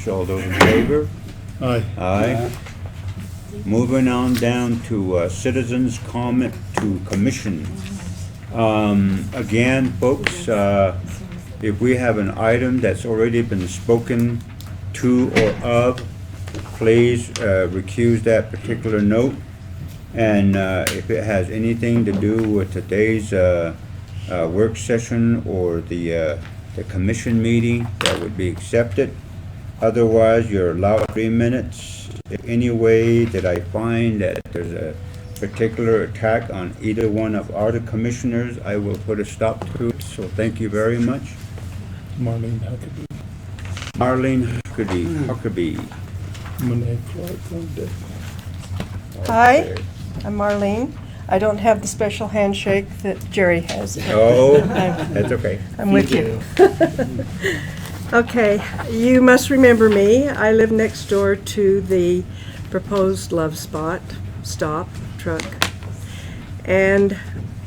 All those in favor? Aye. Aye. Moving on down to citizens' comment to commission. Again, folks, if we have an item that's already been spoken to or of, please recuse that particular note. And if it has anything to do with today's work session or the commission meeting, that would be accepted. Otherwise, you're allowed 3 minutes. If any way that I find that there's a particular attack on either one of our commissioners, I will put a stop to it. So thank you very much. Marlene Huckabee. Marlene Huckabee. Monet Clark on deck. Hi, Okay. I'm Marlene. I don't have the special handshake that Jerry has. Oh, that's okay. I'm with you. Okay, you must remember me. I live next door to the proposed Love Stop truck. And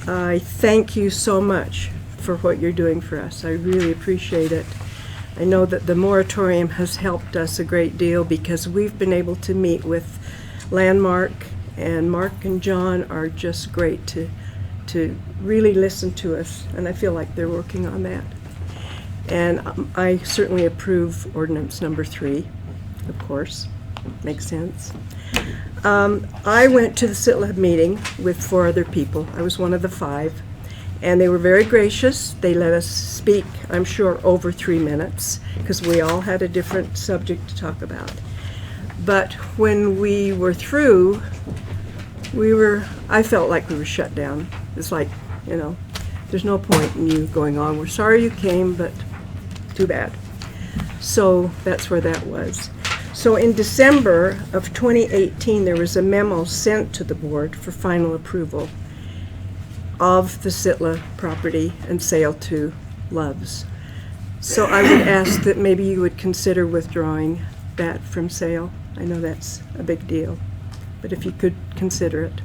I thank you so much for what you're doing for us. I really appreciate it. I know that the moratorium has helped us a great deal because we've been able to meet with Landmark, and Mark and John are just great to really listen to us, and I feel like they're working on that. And I certainly approve ordinance number 3, of course. Makes sense. I went to the SITLA meeting with 4 other people. I was one of the 5. And they were very gracious. They let us speak, I'm sure, over 3 minutes, because we all had a different subject to talk about. But when we were through, I felt like we were shut down. It's like, there's no point in you going on. We're sorry you came, but too bad. So that's where that was. So in December of 2018, there was a memo sent to the board for final approval of the SITLA property and sale to Loves. So I would ask that maybe you would consider withdrawing that from sale. I know that's a big deal, but if you could consider it.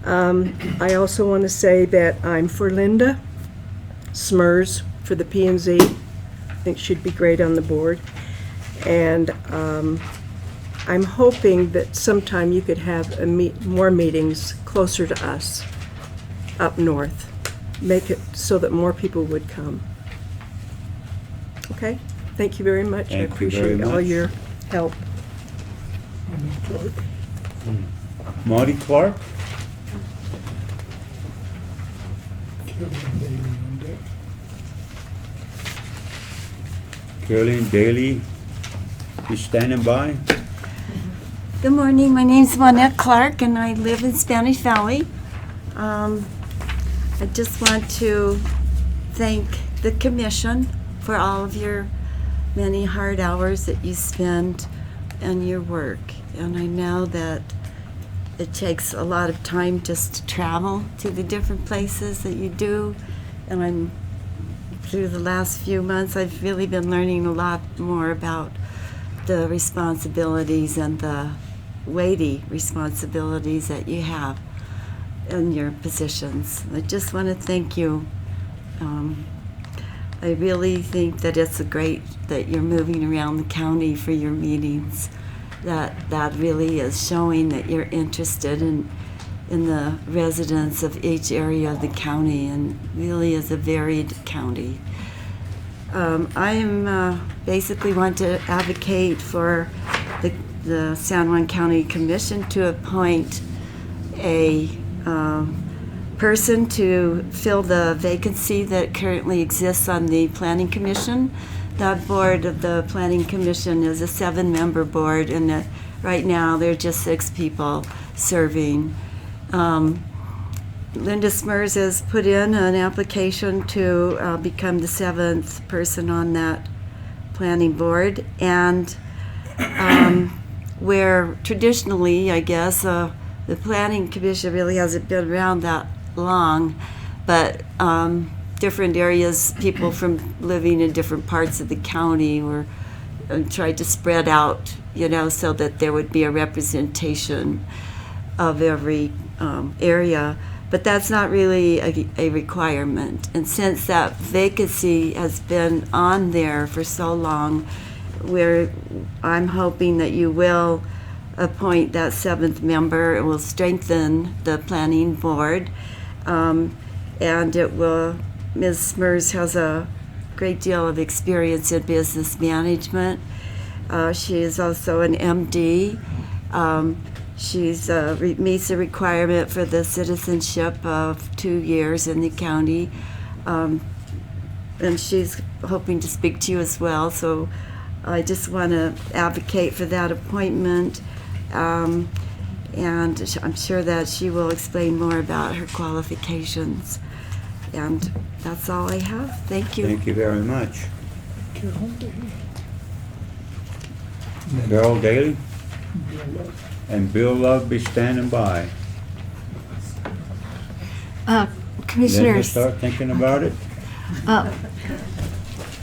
I also want to say that I'm for Linda Smers for the P&Z. I think she'd be great on the board. And I'm hoping that sometime you could have more meetings closer to us, up north. Make it so that more people would come. Okay? Thank you very much. Thank I you appreciate very all much. your help. Monet Clark. Marty Clark? Kevin Daly on deck. Caroline Daly is standing by. Good morning. My name's Juanette Clark, and I live in Spanish Valley. I just want to thank the commission for all of your many hard hours that you spend on your work. And I know that it takes a lot of time just to travel to the different places that you do. And through the last few months, I've really been learning a lot more about the responsibilities and the weighty responsibilities that you have in your positions. I just want to thank you. I really think that it's great that you're moving around the county for your meetings. That really is showing that you're interested in the residents of each area of the county, and really is a varied county. I am basically want to advocate for the San Juan County Commission to appoint a person to fill the vacancy that currently exists on the Planning Commission. That board of the Planning Commission is a 7-member board, and right now there are just 6 people serving. Linda Smers has put in an application to become the 7th person on that planning board, and where traditionally, I guess, the Planning Commission really hasn't been around that long, but different areas, people from living in different parts of the county were tried to spread out, so that there would be a representation of every area. but that's not really a requirement. And since that vacancy has been on there for so long, I'm hoping that you will appoint that 7th member. It will strengthen the planning board, and it will. Ms. Smers has a great deal of experience in business management. She is also an MD. She's meets the requirement for the citizenship of 2 years in the county, and she's hoping to speak to you as well. So I just want to advocate for that appointment, and I'm sure that she will explain more about her qualifications. And that's all I have. Thank you. Thank you very much. Carol Daly. Carol Daly Bill Love. and Bill Love be standing by. Linda, Commissioners, start thinking about it.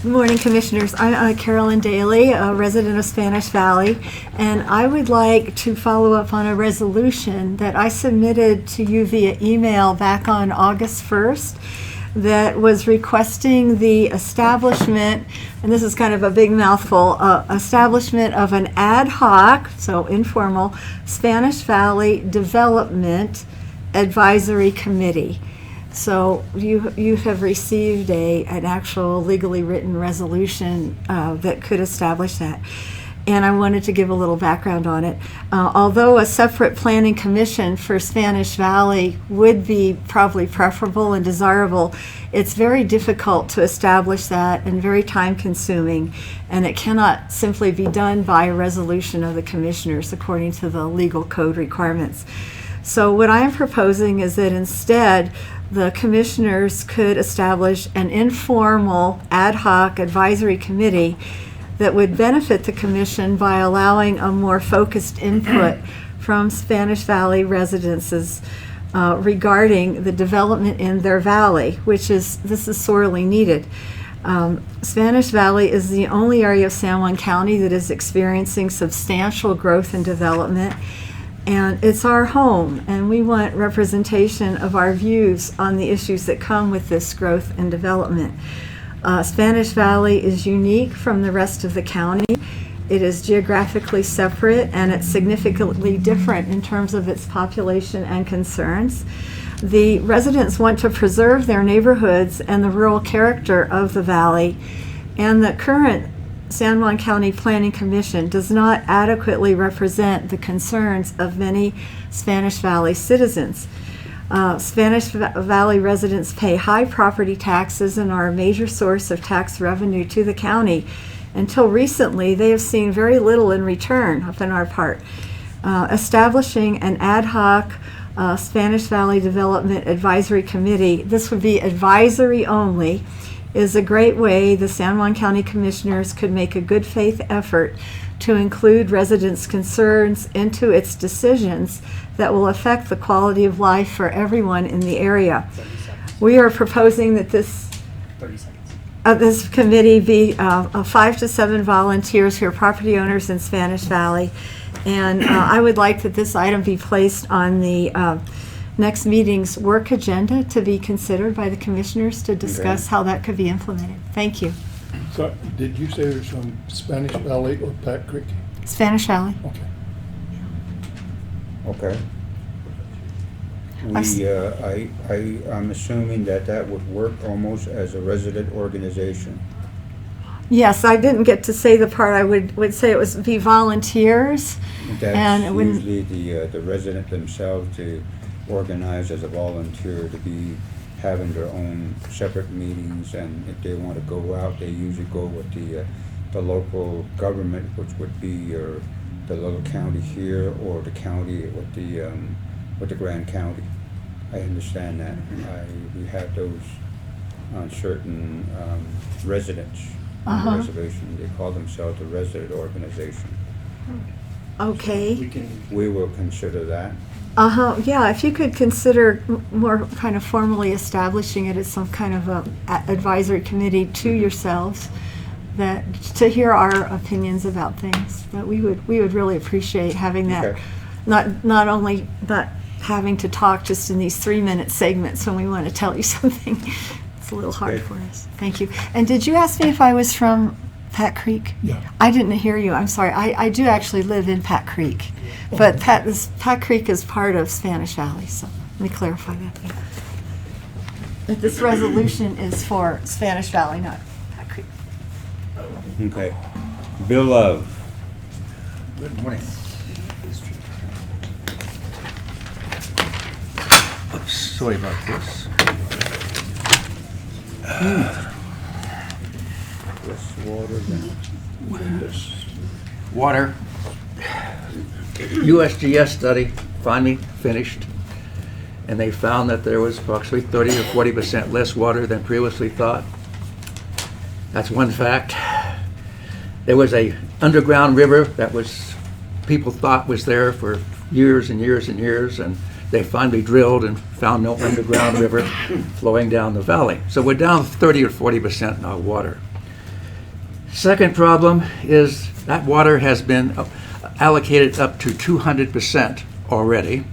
good morning, Commissioners. I'm Carolyn Daly, a resident of Spanish Valley, and I would like to follow up on a resolution that I submitted to you via email back on August 1st that was requesting the establishment, and this is kind of a big mouthful, establishment of an ad hoc, so informal, Spanish Valley Development Advisory Committee. So you have received an actual legally written resolution that could establish that. And I wanted to give a little background on it. Although a separate planning commission for Spanish Valley would be probably preferable and desirable, it's very difficult to establish that and very time consuming. And it cannot simply be done by a resolution of the commissioners according to the legal code requirements. So what I am proposing is that instead the commissioners could establish an informal ad hoc advisory committee that would benefit the commission by allowing a more focused input from Spanish Valley residents regarding the development in their valley, this is sorely needed. Spanish Valley is the only area of San Juan County that is experiencing substantial growth and development, and it's our home, and we want representation of our views on the issues that come with this growth and development. Spanish Valley is unique from the rest of the county. It is geographically separate, and it's significantly different in terms of its population and concerns. The residents want to preserve their neighborhoods and the rural character of the valley, and the current San Juan County Planning Commission does not adequately represent the concerns of many Spanish Valley citizens. Spanish Valley residents pay high property taxes and are a major source of tax revenue to the county. Until recently, they have seen very little in return on our part. Establishing an ad hoc Spanish Valley Development Advisory Committee, this would be advisory only, is a great way the San Juan County Commissioners could make a good faith effort to include residents' concerns into its decisions that will affect the quality of life for everyone in the area. We are proposing that this committee be 5 to 7 volunteers who are property owners in Spanish Valley, and I would like that this item be placed on the next meeting's work agenda to be considered by the commissioners to discuss how that could be implemented. Thank you. So, did you say there's some Spanish Valley or Platte Creek? Spanish Valley. Okay. Okay. I'm assuming that would work almost as a resident organization. Yes, I didn't get to say the part. I would say it would be volunteers. And it That's wouldn't- usually the resident themselves to organize as a volunteer to be having their own separate meetings, and if they want to go out, they usually go with the local government, which would be the little county here, or the county with the Grand County. I understand that. We have those on certain residents on the reservation. They call themselves a resident organization. Okay. We will consider that. Yeah, if you could consider more kind of formally establishing it as some kind of a advisory committee to yourselves, that to hear our opinions about things, that we would really appreciate having that. Okay. Not only that having to talk just in these 3-minute segments when we want to tell you something. It's a little hard Okay. for us. Thank you. And did you ask me if I was from Pat Creek? Yeah. I didn't hear you. I'm sorry. I do actually live in Pat Creek, but Pat Creek is part of Spanish Valley. So let me clarify that. But this resolution is for Spanish Valley, not Pat Creek. Okay. Bill Love. Good morning. Oops, sorry about this. Less water than this. Water. USGS study finally finished, and they found that there was approximately 30 to 40% less water than previously thought. That's one fact. There was a underground river that people thought was there for years and years and years, and they finally drilled and found no underground river flowing down the valley. So we're down 30 or 40% now water. Second problem is that water has been allocated up to 200% already.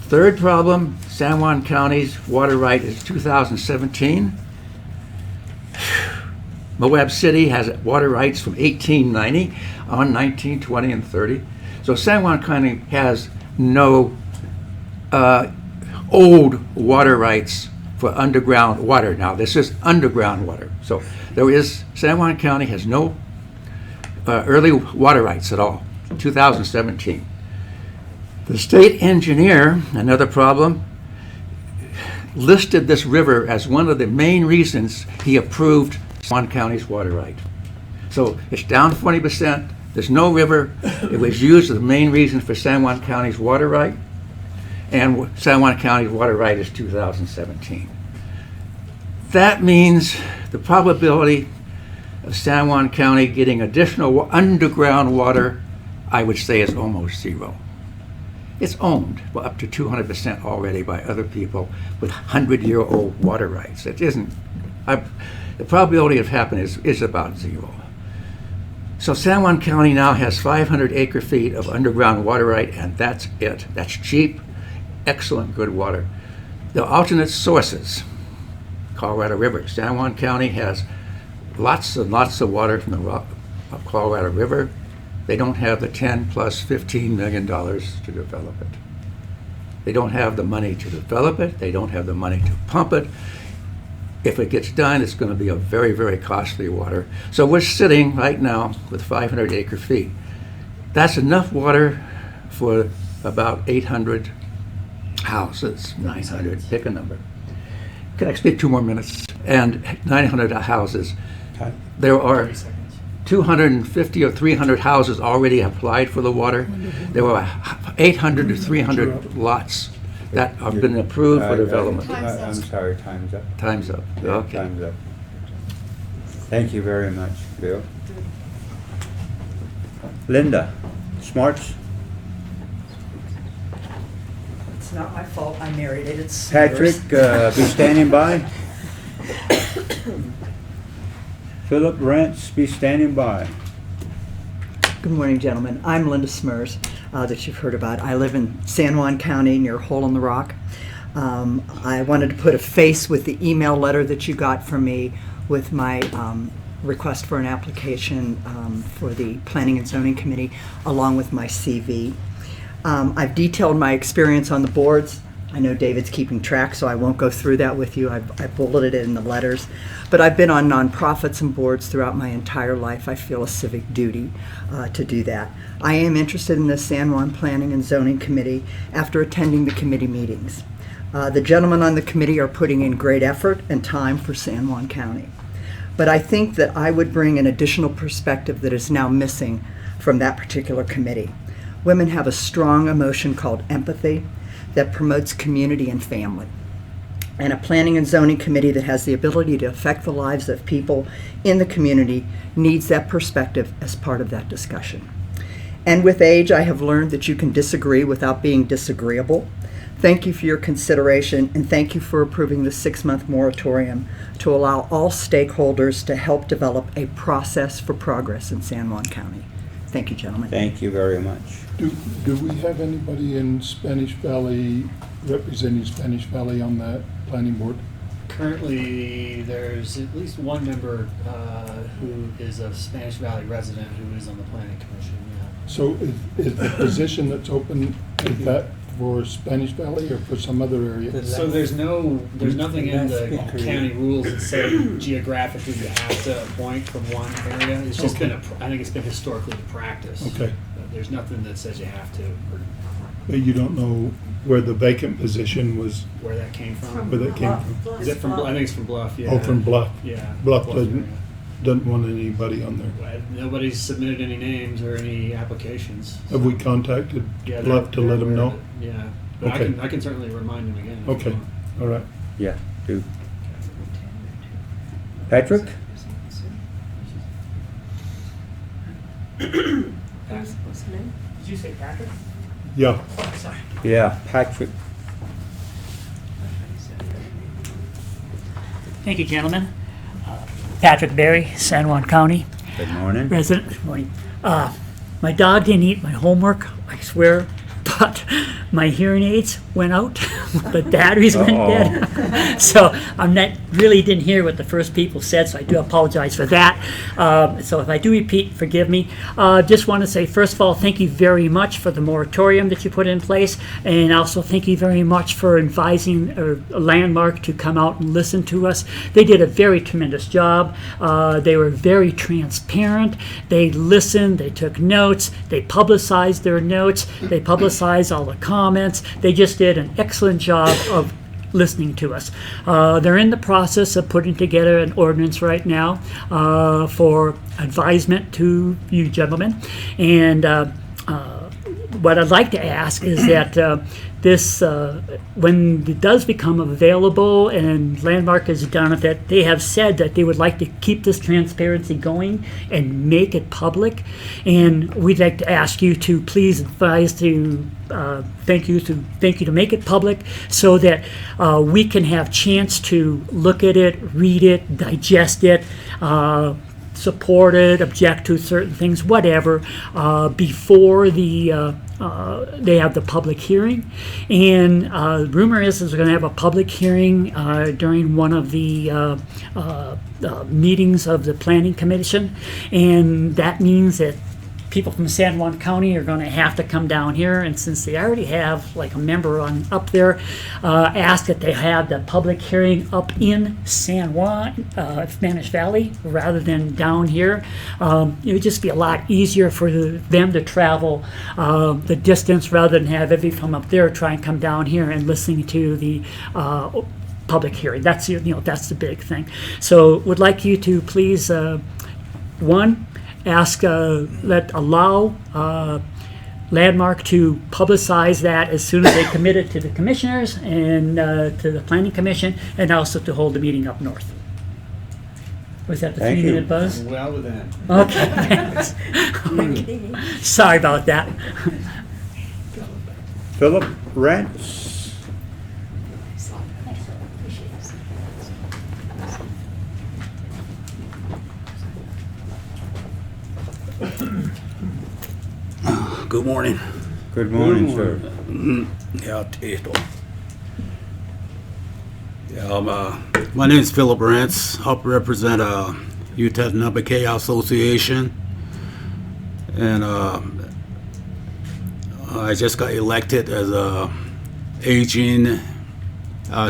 Third problem, San Juan County's water right is 2017. Moab City has water rights from 1890 on 19, 20, and 30. So San Juan County has no old water rights for underground water. Now, this is underground water. So San Juan County has no early water rights at all, 2017. The state engineer, another problem, listed this river as one of the main reasons he approved San Juan County's water right. So it's down 40%. There's no river. It was used as the main reason for San Juan County's water right. And San Juan County's water right is 2017. That means the probability of San Juan County getting additional underground water, I would say, is almost zero. It's owned up to 200% already by other people with 100-year-old water rights. It isn't. The probability of happening is about zero. So San Juan County now has 500 acre-feet of underground water right, and that's it. That's cheap, excellent, good water. The alternate sources, Colorado River. San Juan County has lots and lots of water from the Colorado River. They don't have the 10 plus $15 million to develop it. They don't have the money to develop it. They don't have the money to pump it. If it gets done, it's going to be a very, very costly water. So we're sitting right now with 500 acre-feet. That's enough water for about 800 houses, 900, pick a number. Can I speak 2 more minutes? And 900 houses. There are 250 or 300 houses already applied for the water. There were 800 to 300 lots that have been approved for development. I'm sorry, time's up. Time's up. Yeah, Okay. time's up. Thank you very much, Bill. Linda, Smarts? It's not my fault, I married it, it's Patrick, yours. be standing by. Philip Rents, be standing by. Good morning, gentlemen. I'm Linda Smers, that you've heard about. I live in San Juan County near Hole in the Rock. I wanted to put a face with the email letter that you got from me with my request for an application for the Planning and Zoning Committee, along with my CV. I've detailed my experience on the boards. I know David's keeping track, so I won't go through that with you. I bulleted it in the letters. But I've been on nonprofits and boards throughout my entire life. I feel a civic duty to do that. I am interested in the San Juan Planning and Zoning Committee after attending the committee meetings. The gentlemen on the committee are putting in great effort and time for San Juan County. But I think that I would bring an additional perspective that is now missing from that particular committee. Women have a strong emotion called empathy that promotes community and family. And a planning and zoning committee that has the ability to affect the lives of people in the community needs that perspective as part of that discussion. And with age, I have learned that you can disagree without being disagreeable. Thank you for your consideration, and thank you for approving the 6-month moratorium to allow all stakeholders to help develop a process for progress in San Juan County. Thank you, gentlemen. Thank you very much. Do we have anybody in Spanish Valley, representing Spanish Valley on that planning board? Currently, there's at least one member who is a Spanish Valley resident who is on the planning commission, yeah. So is the position that's open, is that for Spanish Valley or for some other area? So there's nothing in the county rules that say geographically you have to appoint from one area. It's just been, I think it's been historically the practice. Okay. But there's nothing that says you have to, or But you don't know where the vacant position was, where that came from. where that came from? Is it from, I think it's from Bluff, yeah. Oh, from Bluff. Yeah. Bluff area. doesn't want anybody on there. Well, nobody's submitted any names or any applications. Have we contacted Yeah, Bluff to they're let them aware know? of it, yeah, but Okay. I can certainly remind them again. if you Okay, want. all right. Yeah, do. Patrick? Did you say Patrick? Yeah, Sorry. Yeah, Patrick. Thank you, gentlemen. Patrick Berry, San Juan County Good morning. resident. Good morning. My dog didn't eat my homework, I swear, but my hearing aids went out. The batteries went dead. So really didn't hear what the first people said, so I do apologize for that. So if I do repeat, forgive me. Just want to say, first of all, thank you very much for the moratorium that you put in place, and also thank you very much for advising a Landmark to come out and listen to us. They did a very tremendous job. They were very transparent. They listened, they took notes, they publicized their notes, they publicized all the comments. They just did an excellent job of listening to us. They're in the process of putting together an ordinance right now for advisement to you gentlemen. And what I'd like to ask is that this, when it does become available and Landmark has done it, that they have said that they would like to keep this transparency going and make it public. And we'd like to ask you to please advise to thank you to make it public so that we can have chance to look at it, read it, digest it, support it, object to certain things, whatever, before they have the public hearing. And rumor is we're going to have a public hearing during one of the meetings of the Planning Commission, and that means that people from San Juan County are going to have to come down here, and since they already have like a member on up there, ask that they have the public hearing up in San Juan, Spanish Valley, rather than down here. It would just be a lot easier for them to travel the distance rather than have everybody from up there try and come down here and listening to the public hearing. That's that's the big thing. So would like you to please one, ask allow Landmark to publicize that as soon as they commit it to the commissioners and to the Planning Commission, and also to hold the meeting up north. Was that the Thank you. 3-minute buzz? Well within. Okay, thanks. Sorry about that. Philip Rance? Good morning. Good morning, sir. Ja, Tito. Yeah, my name is Philip Rance. I represent Utah Nabakea Association. And I just got elected as a aging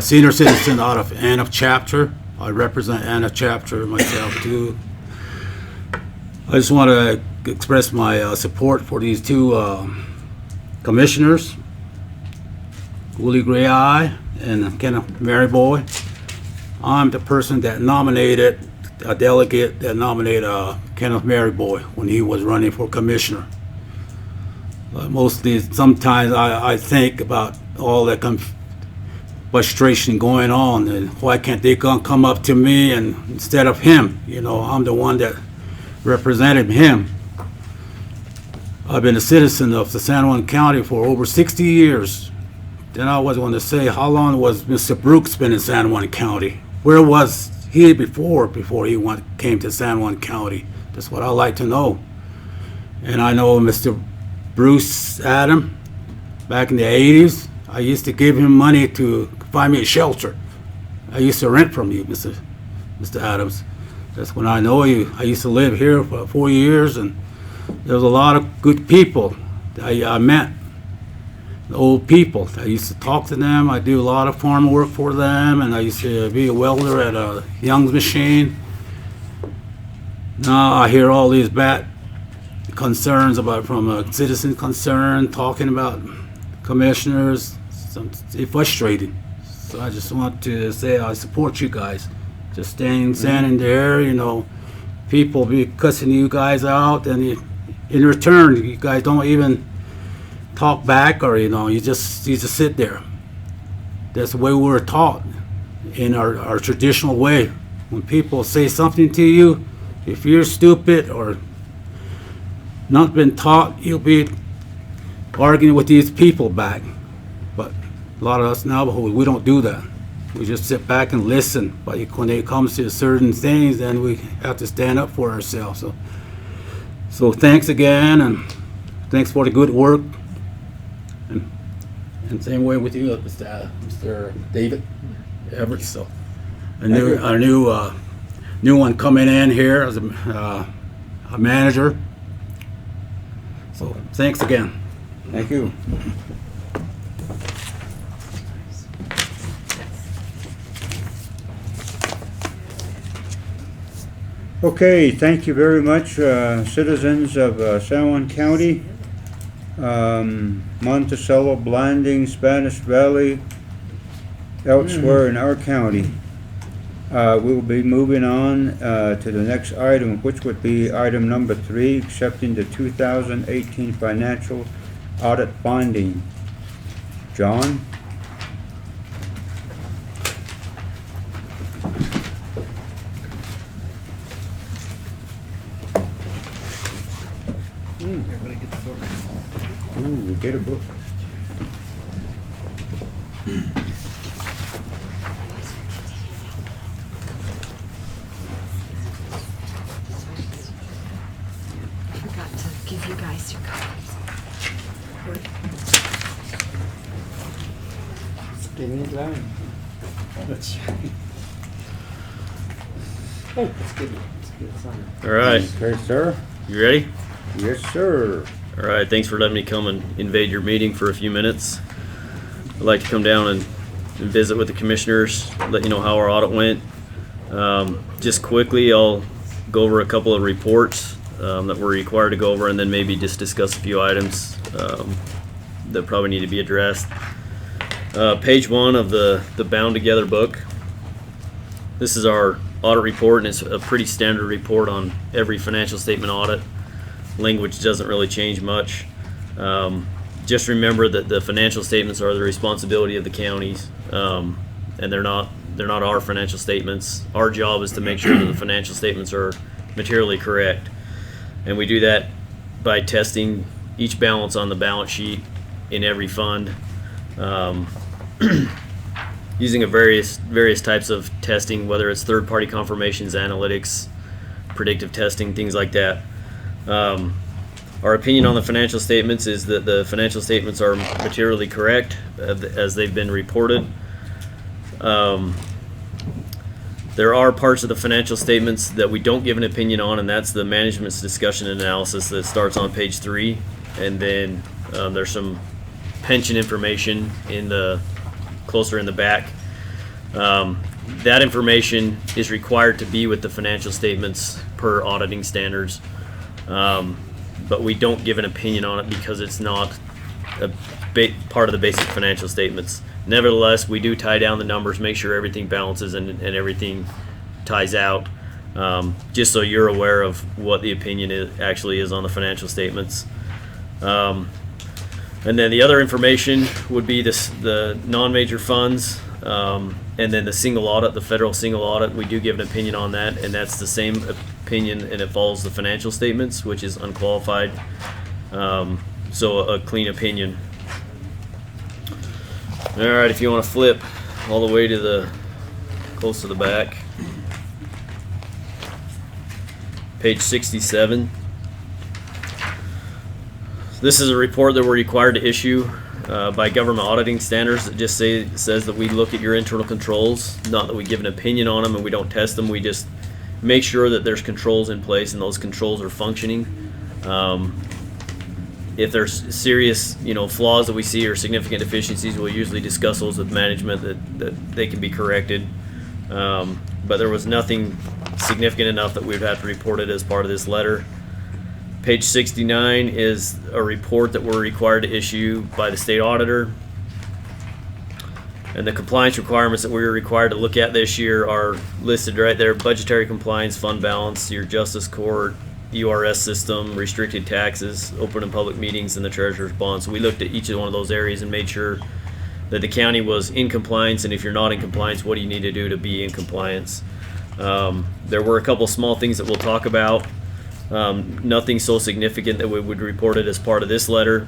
senior citizen out of Anna chapter. I represent Anna chapter myself too. I just want to express my support for these two commissioners, Willie Gray Eye and Kenneth Maryboy. I'm the person that nominated, a delegate that nominated Kenneth Maryboy when he was running for commissioner. Mostly, sometimes I think about all that frustration going on, and why can't they come up to me and instead of him? You know, I'm the one that represented him. I've been a citizen of the San Juan County for over 60 years. Then I was going to say, how long was Mr. Brooks been in San Juan County? Where was he before he came to San Juan County? That's what I'd like to know. And I know Mr. Bruce Adam, back in the 80s, I used to give him money to find me a shelter. I used to rent from you, Mr. Adams. That's when I know you. I used to live here for 4 years, and there was a lot of good people that I met, the old people. I used to talk to them. I do a lot of farm work for them, and I used to be a welder at a Young's machine. Now I hear all these bad concerns from a citizen concern, talking about commissioners. It's frustrating. So I just want to say I support you guys. Just standing there, people be cussing you guys out, and in return, you guys don't even talk back, or you just sit there. That's the way we were taught in our traditional way. When people say something to you, if you're stupid or not been taught, you'll be arguing with these people back. But a lot of us now, we don't do that. We just sit back and listen. But when it comes to certain things, then we have to stand up for ourselves. So thanks again, and thanks for the good work. And same way with you, Mr. David Everett. So our new one coming in here as a manager. So thanks again. Thank you. Okay, thank you very much, citizens of San Juan County, Monticello, Blanding, Spanish Valley, elsewhere in our county. We will be moving on to the next item, which would be item number 3, accepting the 2018 financial audit finding. John? Everybody get the book. Ooh, get a book. Forgot to give you guys your copies. That's right. Oh, let's get it signed. All right, Okay, sir? you ready? Yes, sir. All right, thanks for letting me come and invade your meeting for a few minutes. I'd like to come down and visit with the commissioners, let you know how our audit went. Just quickly, I'll go over a couple of reports that we're required to go over, and then maybe just discuss a few items that probably need to be addressed. Page 1 of the Bound Together book. This is our audit report, and it's a pretty standard report on every financial statement audit. Language doesn't really change much. Just remember that the financial statements are the responsibility of the counties, and they're not our financial statements. Our job is to make sure that the financial statements are materially correct, and we do that by testing each balance on the balance sheet in every fund, using a various types of testing, whether it's third-party confirmations, analytics, predictive testing, things like that. Our opinion on the financial statements is that the financial statements are materially correct as they've been reported. There are parts of the financial statements that we don't give an opinion on, and that's the management's discussion and analysis that starts on page 3, and then there's some pension information closer in the back. That information is required to be with the financial statements per auditing standards. But we don't give an opinion on it because it's not a part of the basic financial statements. Nevertheless, we do tie down the numbers, make sure everything balances and everything ties out, just so you're aware of what the opinion actually is on the financial statements. And then the other information would be the non-major funds, and then the single audit, the federal single audit. We do give an opinion on that, and that's the same opinion, and it follows the financial statements, which is unqualified, so a clean opinion. All right, if you want to flip all the way to close to the back, page 67. This is a report that we're required to issue by government auditing standards that just says that we look at your internal controls, not that we give an opinion on them and we don't test them. We just make sure that there's controls in place and those controls are functioning. If there's serious, flaws that we see or significant deficiencies, we'll usually discuss those with management that they can be corrected. But there was nothing significant enough that we'd have to report it as part of this letter. Page 69 is a report that we're required to issue by the state auditor. And the compliance requirements that we were required to look at this year are listed right there: budgetary compliance, fund balance, your justice court, URS system, restricted taxes, open and public meetings, and the treasurer's bond. So we looked at each of one of those areas and made sure that the county was in compliance, and if you're not in compliance, what do you need to do to be in compliance? There were a couple small things that we'll talk about. Nothing so significant that we would report it as part of this letter.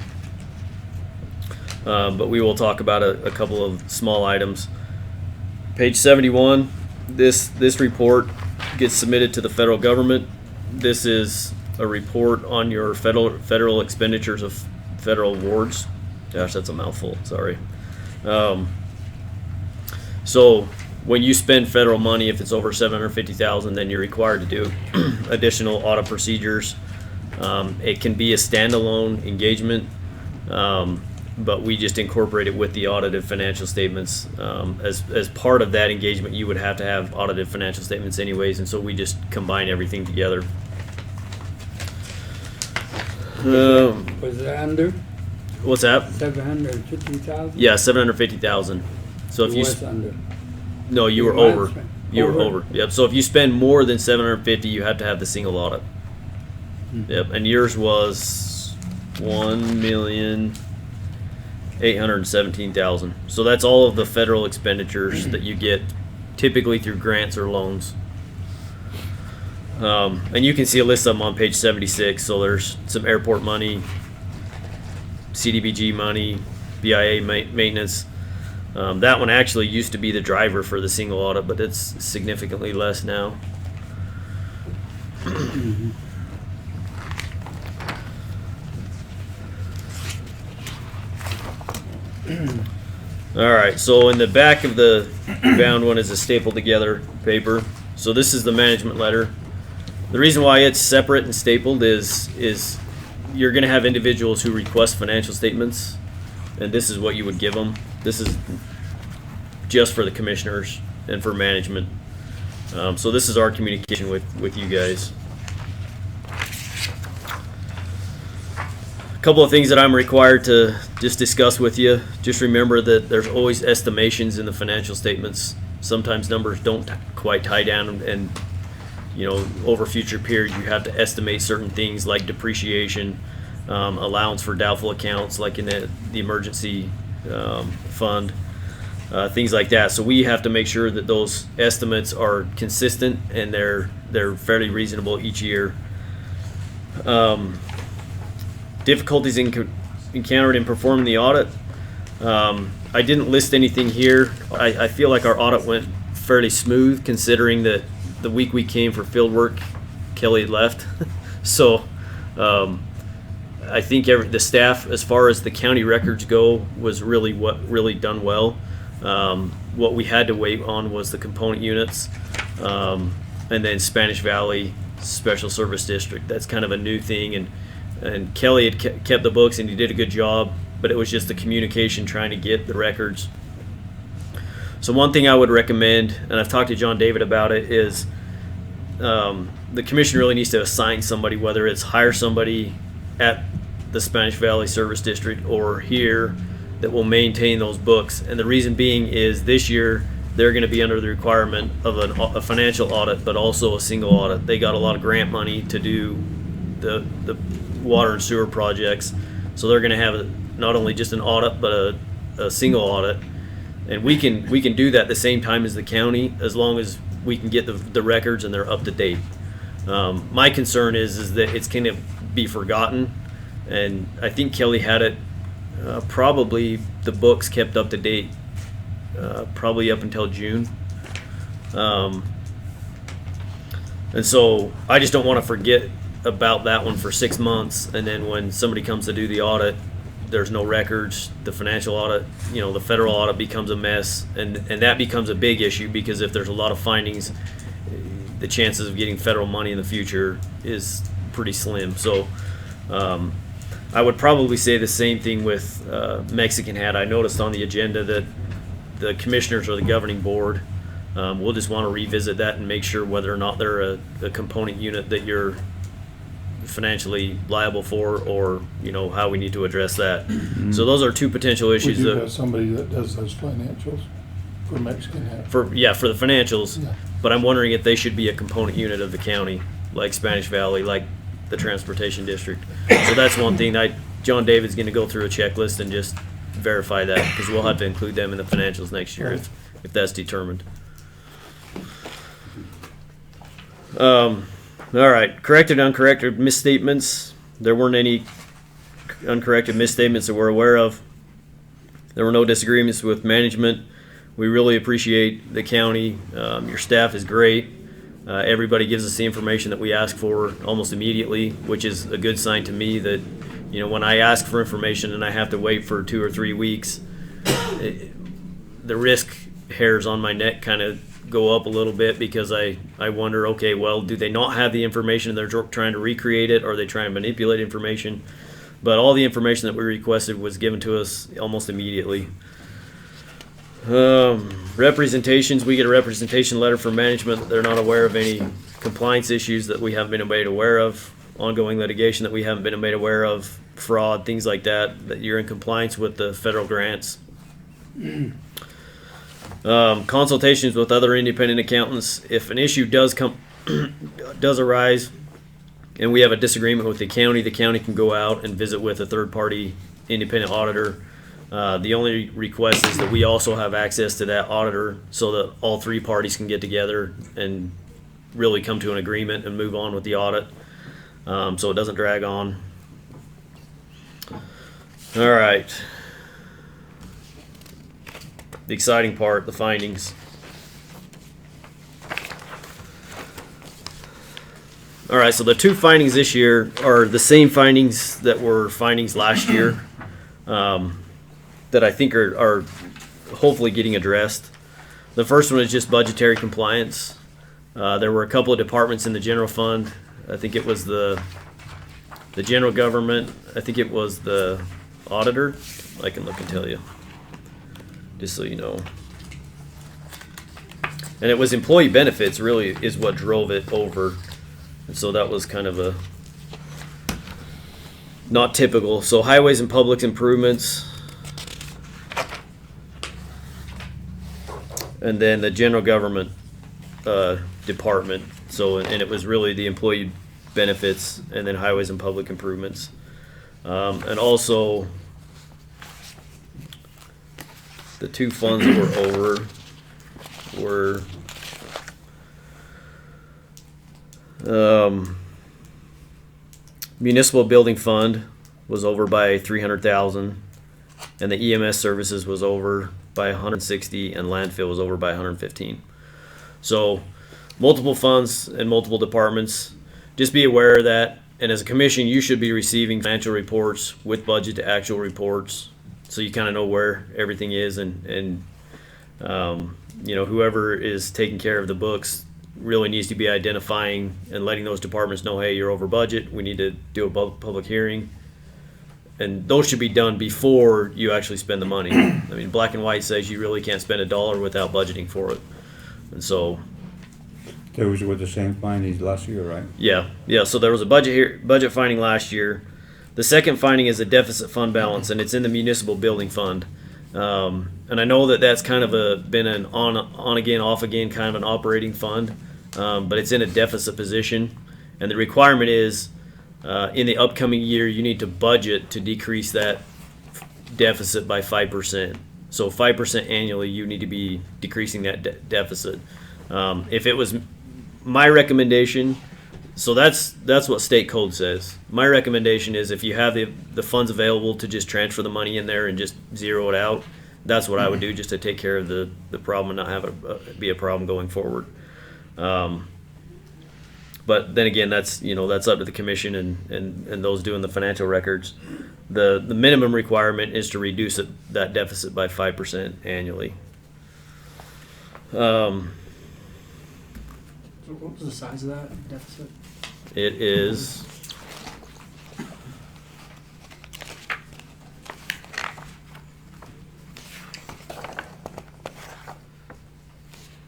But we will talk about a couple of small items. Page 71, this report gets submitted to the federal government. This is a report on your federal expenditures of federal awards. Gosh, that's a mouthful, sorry. So when you spend federal money, if it's over $750,000, then you're required to do additional audit procedures. It can be a standalone engagement, but we just incorporate it with the audited financial statements. As part of that engagement, you would have to have audited financial statements anyways, and so we just combine everything together. Was it under What's that? 750,000? Yeah, 750,000. So if you under. no, you were You over. was You were over? over. Yep. So if you spend more than 750, you have to have the single audit. Yep. And yours was 1,817,000. So that's all of the federal expenditures that you get, typically through grants or loans. And you can see a list of them on page 76. So there's some airport money, CDBG money, BIA maintenance. That one actually used to be the driver for the single audit, but it's significantly less now. All right, so in the back of the bound one is a stapled together paper. So this is the management letter. The reason why it's separate and stapled is you're going to have individuals who request financial statements, and this is what you would give them. This is just for the commissioners and for management. So this is our communication with you guys. A couple of things that I'm required to just discuss with you. Just remember that there's always estimations in the financial statements. Sometimes numbers don't quite tie down, and over future periods you have to estimate certain things like depreciation, allowance for doubtful accounts like in the emergency fund, things like that. So we have to make sure that those estimates are consistent and they're fairly reasonable each year. Difficulties encountered in performing the audit. I didn't list anything here. I feel like our audit went fairly smooth, considering that the week we came for field work, Kelly had left. So I think the staff, as far as the county records go, was really done well. What we had to wait on was the component units, and then Spanish Valley Special Service District. That's kind of a new thing, and Kelly had kept the books and he did a good job, but it was just the communication trying to get the records. So one thing I would recommend, and I've talked to John David about it, is the commission really needs to assign somebody, whether it's hire somebody at the Spanish Valley Service District or here, that will maintain those books. And the reason being is this year they're going to be under the requirement of a financial audit, but also a single audit. They got a lot of grant money to do the water and sewer projects, so they're going to have not only just an audit but a single audit. And we can do that at the same time as the county, as long as we can get the records and they're up to date. My concern is that it's going to be forgotten, and I think Kelly had it probably the books kept up to date probably up until June. And so I just don't want to forget about that one for 6 months, and then when somebody comes to do the audit, there's no records. The financial audit, the federal audit becomes a mess, and that becomes a big issue, because if there's a lot of findings, the chances of getting federal money in the future is pretty slim. So I would probably say the same thing with Mexican Hat. I noticed on the agenda that the commissioners or the governing board we'll just want to revisit that and make sure whether or not they're a component unit that you're financially liable for, or how we need to address that. So those are two potential We issues do that have somebody that does those financials for Mexican Hat. for the financials. Yeah. But I'm wondering if they should be a component unit of the county, like Spanish Valley, like the transportation district. So that's one thing. John David's going to go through a checklist and just verify that, because we'll have to include them in the financials next year if that's determined. All right, corrected, uncorrected misstatements. There weren't any uncorrected misstatements that we're aware of. There were no disagreements with management. We really appreciate the county. Your staff is great. Everybody gives us the information that we ask for almost immediately, which is a good sign to me that, when I ask for information and I have to wait for 2 or 3 weeks, the risk hairs on my neck kind of go up a little bit, because I wonder, okay, well, do they not have the information and they're trying to recreate it, or are they trying to manipulate information? But all the information that we requested was given to us almost immediately. Representations, we get a representation letter from management. They're not aware of any compliance issues that we haven't been made aware of, ongoing litigation that we haven't been made aware of, fraud, things like that you're in compliance with the federal grants. Consultations with other independent accountants. If an issue does arise and we have a disagreement with the county can go out and visit with a third-party independent auditor. The only request is that we also have access to that auditor, so that all 3 parties can get together and really come to an agreement and move on with the audit, so it doesn't drag on. All right. The exciting part, the findings. All right, so the 2 findings this year are the same findings that were findings last year, that I think are hopefully getting addressed. The first one is just budgetary compliance. There were a couple of departments in the general fund. I think it was the general government. I think it was the auditor. I can look and tell you, just so you know. And it was employee benefits really is what drove it over. And so that was kind of a not typical. So highways and public improvements. And then the general government department. So, and it was really the employee benefits, and then highways and public improvements. And also the 2 funds that were over were municipal building fund was over by 300,000, and the EMS services was over by 160, and landfill was over by 115. So multiple funds and multiple departments. Just be aware of that. And as a commission, you should be receiving financial reports with budget to actual reports, so you kind of know where everything is, and whoever is taking care of the books really needs to be identifying and letting those departments know, hey, you're over budget. We need to do a public hearing. And those should be done before you actually spend the money. I mean, black and white says you really can't spend $1 without budgeting for it. And so, Those were the same findings last year, right? yeah. So there was a budget finding last year. The second finding is a deficit fund balance, and it's in the municipal building fund. And I know that that's kind of been an on again, off again kind of an operating fund, but it's in a deficit position. And the requirement is, in the upcoming year, you need to budget to decrease that deficit by 5%. So 5% annually, you need to be decreasing that deficit. If it was my recommendation, so that's what state code says. My recommendation is, if you have the funds available to just transfer the money in there and just zero it out, that's what I would do, just to take care of the problem and not have it be a problem going forward. But then again, that's up to the commission and those doing the financial records. The minimum requirement is to reduce that deficit by 5% annually. So what was the size of that deficit? It is.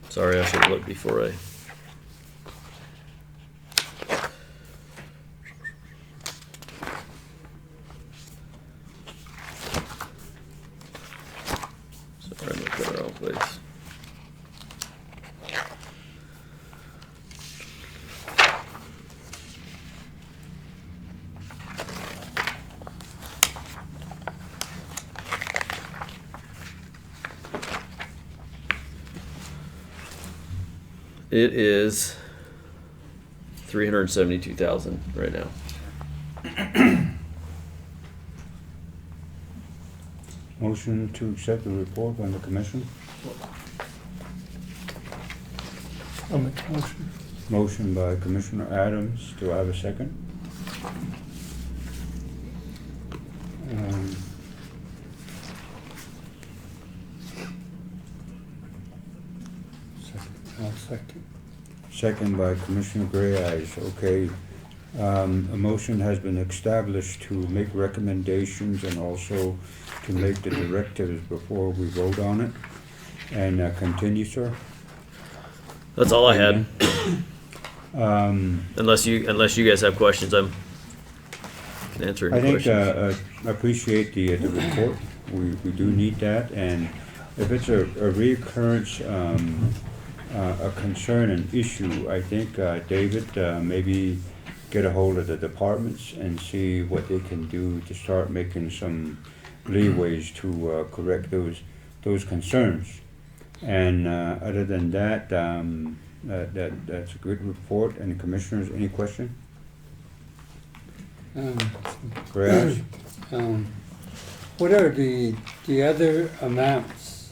Sorry, I should have looked before I. Sorry, I looked at the wrong place. It is 372,000 right now. Motion to accept the report by the commission. I'll make a motion. Motion by Commissioner Adams. Do I have a second? I'll second. Second by Commissioner Gray Eyes. Okay. A motion has been established to make recommendations and also to make the directives before we vote on it. And continue, sir. That's all I had. Um, Unless you guys have questions, I'm answering I think questions. I appreciate the report. We do need that, and if it's a reoccurrence, a concern and issue, I think David maybe get a hold of the departments and see what they can do to start making some leeways to correct those concerns. And other than that, that's a good report. And commissioners, any question? Gray Eyes? What are the other amounts,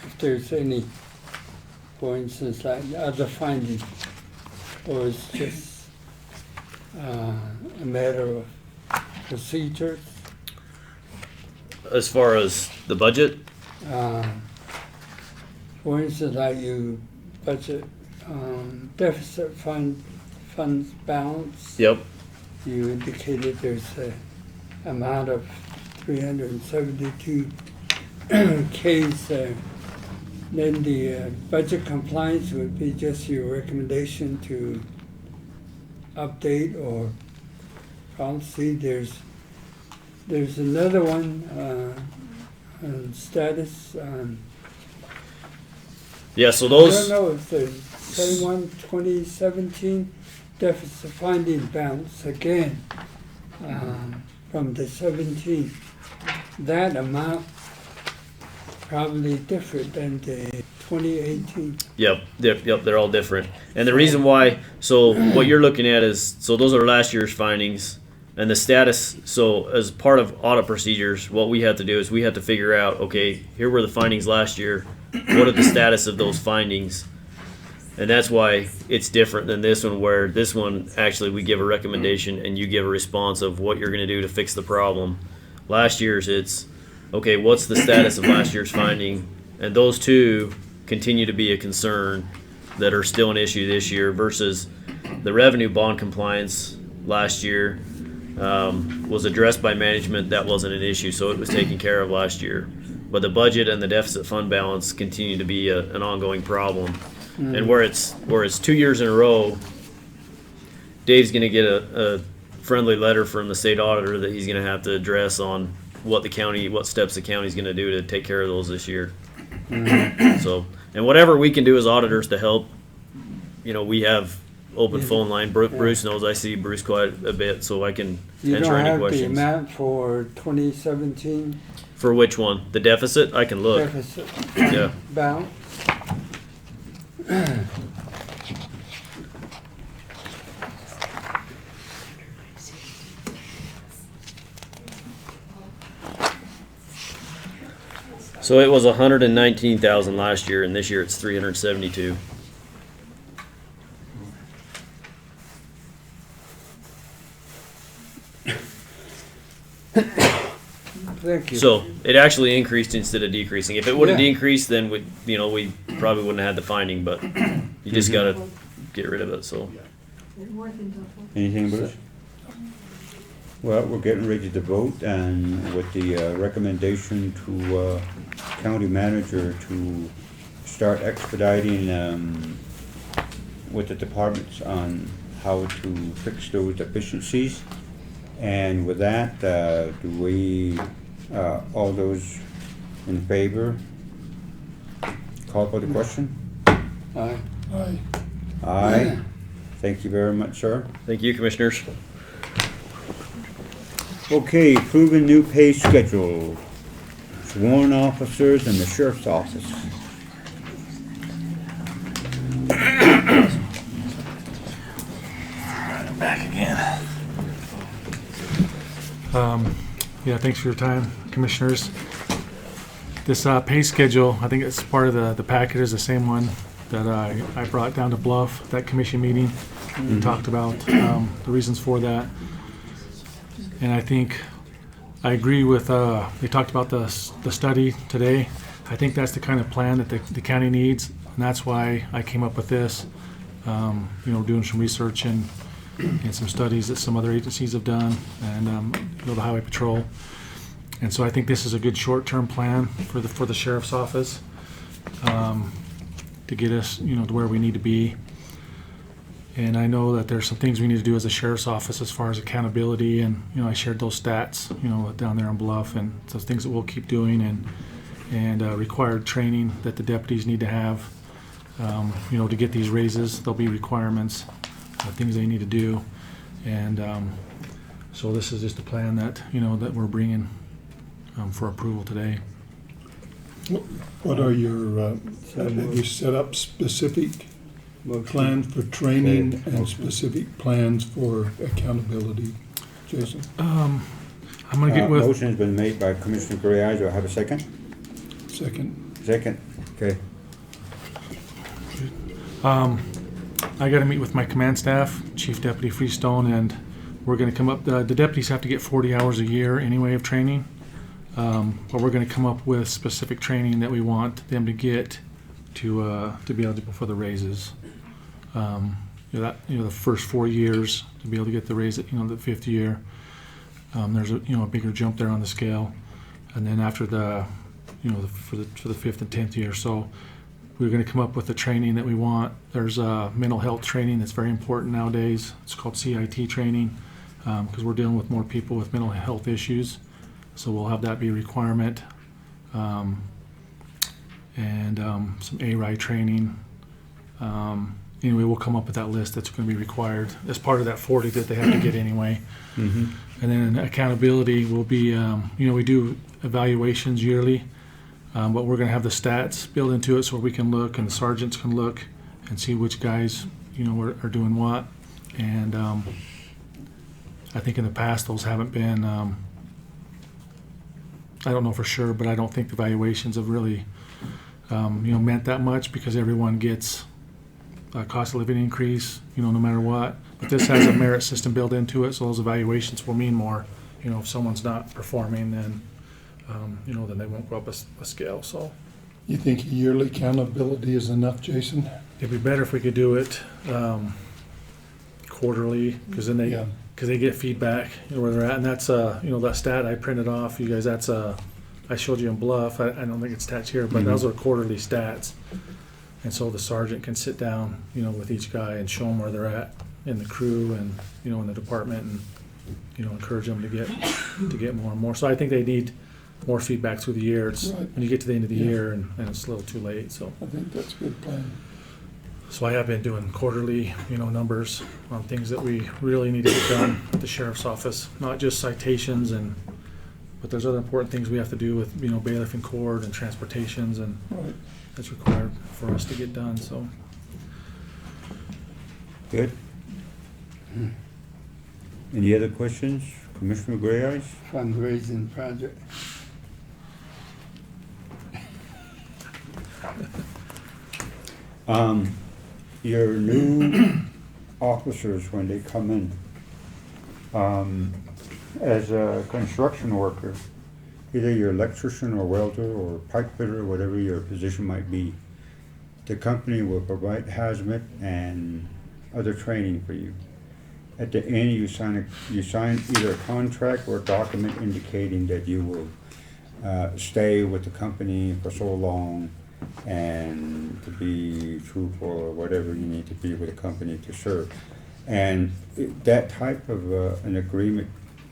if there's any, for instance, like other findings, or it's just a matter of procedures? As far as the budget, For instance, like you budget deficit funds balance. yep. You indicated there's a amount of 372 Ks there. Then the budget compliance would be just your recommendation to update or policy. There's another one on status. Yeah, so I those. don't know if the same one, 2017 deficit finding balance again from the 17. That amount probably different than the 2018. Yep, they're all different. And the reason why, so what you're looking at is, so those are last year's findings and the status. So as part of audit procedures, what we have to do is we have to figure out, okay, here were the findings last year. What are the status of those findings? And that's why it's different than this one, where this one, actually, we give a recommendation and you give a response of what you're gonna do to fix the problem. Last year's, it's, okay, what's the status of last year's finding? And those two continue to be a concern that are still an issue this year versus the revenue bond compliance last year was addressed by management. That wasn't an issue, so it was taken care of last year. But the budget and the deficit fund balance continue to be an ongoing problem. And where it's 2 years in a row, Dave's gonna get a friendly letter from the state auditor that he's gonna have to address on what steps the county's gonna do to take care of those this year. So, and whatever we can do as auditors to help, we have open phone line. Bruce knows I see Bruce quite a bit, so I can You answer don't any have questions. the amount for 2017 For which one? The deficit? I can look. deficit Yeah. balance? So it was 119,000 last year, and this year it's 372. thank you. So it actually increased instead of decreasing. If it would have Yeah. decreased, then we probably wouldn't have had the finding. But you just gotta get rid of it. So Anything, Bruce? Well, we're getting ready to vote, and with the recommendation to county manager to start expediting with the departments on how to fix those deficiencies. And with that, do we, all those in favor, call for the question? Aye. Aye. Aye. Thank you very much, sir. thank you, commissioners. Okay, proven new pay schedule. Sworn officers and the sheriff's office. Back again. Yeah, thanks for your time, commissioners. This pay schedule, I think it's part of the packet, is the same one that I brought down to Bluff, that commission meeting. We talked about the reasons for that. And I think I agree with, they talked about the study today. I think that's the kind of plan that the county needs, and that's why I came up with this. Doing some research and some studies that some other agencies have done, and the Highway Patrol. And so I think this is a good short-term plan for the sheriff's office to get us, to where we need to be. And I know that there's some things we need to do as a sheriff's office as far as accountability, and I shared those stats, down there on Bluff, and those things that we'll keep doing, and required training that the deputies need to have, to get these raises. There'll be requirements, things they need to do, and so this is just a plan that that we're bringing for approval today. What are your, have you set up specific plans for training and specific plans for accountability, Jason? I'm gonna get with. Motion's been made by Commissioner Gray. Do I have a second? Second. Second, okay. I got to meet with my command staff, Chief Deputy Freestone, and we're going to come up. The deputies have to get 40 hours a year anyway of training, but we're going to come up with specific training that we want them to get to be eligible for the raises. The first 4 years to be able to get the raise. The fifth year, there's a bigger jump there on the scale, and then after for the fifth and 10th year. So we're going to come up with the training that we want. There's mental health training that's very important nowadays. It's called CIT training because we're dealing with more people with mental health issues. So we'll have that be a requirement. And some ARI training. Anyway, we'll come up with that list that's going to be required as part of that 40 that they have to get anyway. Mm-hmm. And then accountability will be, we do evaluations yearly. But we're going to have the stats built into it so we can look, and the sergeants can look and see which guys, are doing what. And I think in the past those haven't been, I don't know for sure, but I don't think the evaluations have really, meant that much because everyone gets a cost of living increase, no matter what. But this has a merit system built into it, so those evaluations will mean more. If someone's not performing, then then they won't go up a scale. So, You think yearly accountability is enough, Jason? it'd be better if we could do it quarterly, because then Yeah. they get feedback, where they're at, and that's that stat I printed off. You guys, that's I showed you in Bluff. I don't think it's attached here, but those are quarterly stats, and so the sergeant can sit down, with each guy and show them where they're at in the crew and in the department, and encourage them to get more and more. So I think they need more feedback through the year. It's Right. when you get to the end of the Yeah. year and it's a little too late. So I think that's a good plan. I have been doing quarterly, numbers on things that we really need to get done at the sheriff's office, not just citations but there's other important things we have to do with, bailiff and court and transportations, and Right. that's required for us to get done. So Good. Any other questions? Commissioner Gray Eyes? Fundraising project. Your new officers, when they come in, as a construction worker, either your electrician or welder or pipe fitter, whatever your position might be. The company will provide hazmat and other training for you. At the end, you sign either a contract or a document indicating that you will stay with the company for so long and to be truthful or whatever you need to be with the company to serve. And that type of an agreement,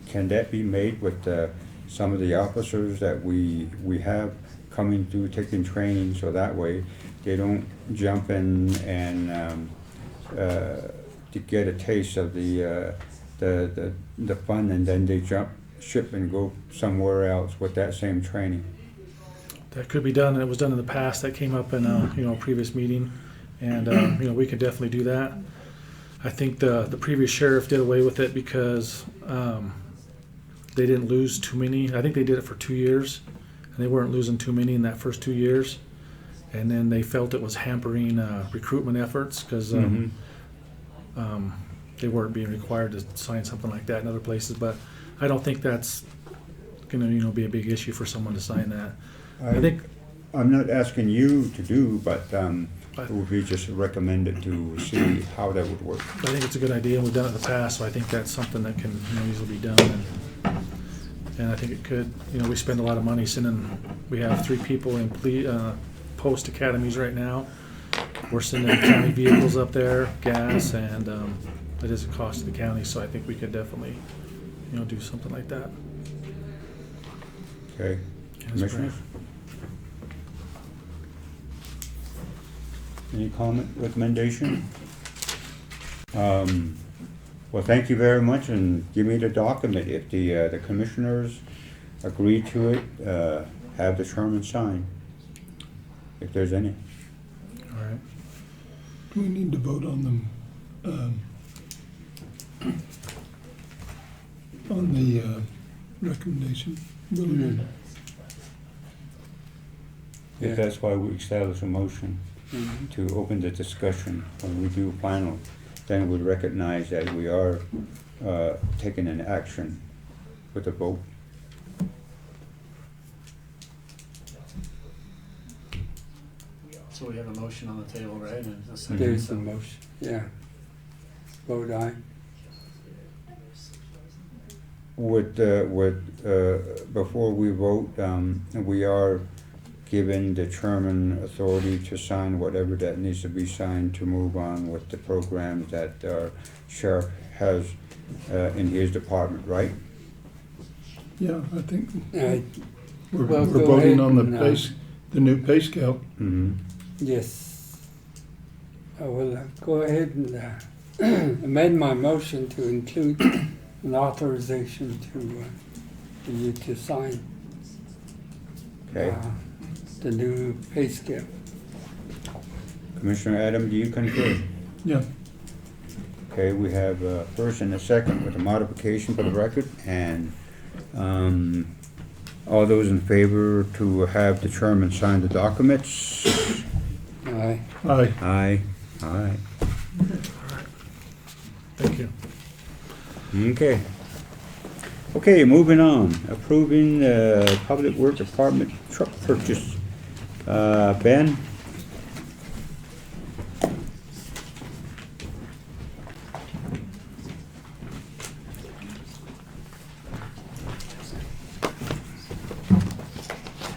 can that be made with some of the officers that we have coming through taking training, so that way they don't jump in and to get a taste of the fun, and then they jump ship and go somewhere else with that same training? That could be done, and it was done in the past. That came up in a previous meeting, and we could definitely do that. I think the previous sheriff did away with it because they didn't lose too many. I think they did it for 2 years, and they weren't losing too many in that first 2 years. And then they felt it was hampering recruitment efforts because they weren't being required to sign something like that in other places. But I don't think that's going to be a big issue for someone to sign that. I think I'm not asking you to do, but it would be just recommended to see how that would work. I think it's a good idea, and we've done it in the past, so I think that's something that can easily be done. And I think it could, we spend a lot of money we have 3 people in post academies right now. We're sending county vehicles up there, gas, and it is a cost to the county, so I think we could definitely, do something like that. Okay. Commissioners? Any comment, recommendation? Well, thank you very much, and give me the document. If the commissioners agree to it, have the chairman sign, if there's any. All right. Do we need to vote on them, on the recommendation? If that's why we establish a motion to open the discussion. When we do final, then we recognize that we are taking an action with a vote. So we have a motion on the table, right? And a second. There's a motion, yeah. Vote aye. Before we vote, we are giving the chairman authority to sign whatever that needs to be signed to move on with the programs that our sheriff has in his department, right? Yeah, I think Well, we're go voting ahead on and, the new pay scale. Mm-hmm. Yes. I will go ahead and amend my motion to include an authorization for you to sign Okay. the new pay scale. Commissioner Adam, do you concur? Yeah. Okay, we have a first and a second with a modification for the record, and all those in favor to have the chairman sign the documents? Aye. Aye. Aye. Aye. Thank you. Okay. Okay, moving on. Approving the Public Works Department truck purchase. Ben?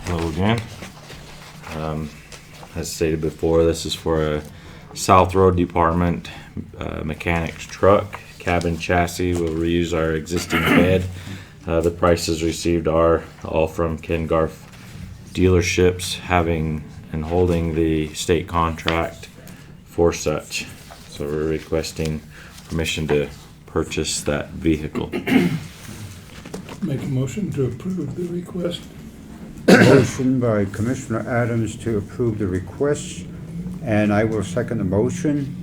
Hello again. As stated before, this is for a South Road Department mechanic's truck. Cabin chassis will reuse our existing bed. The prices received are all from Ken Garf dealerships having and holding the state contract for such. So we're requesting permission to purchase that vehicle. Make a motion to approve the request. Motion by Commissioner Adams to approve the request, and I will second the motion.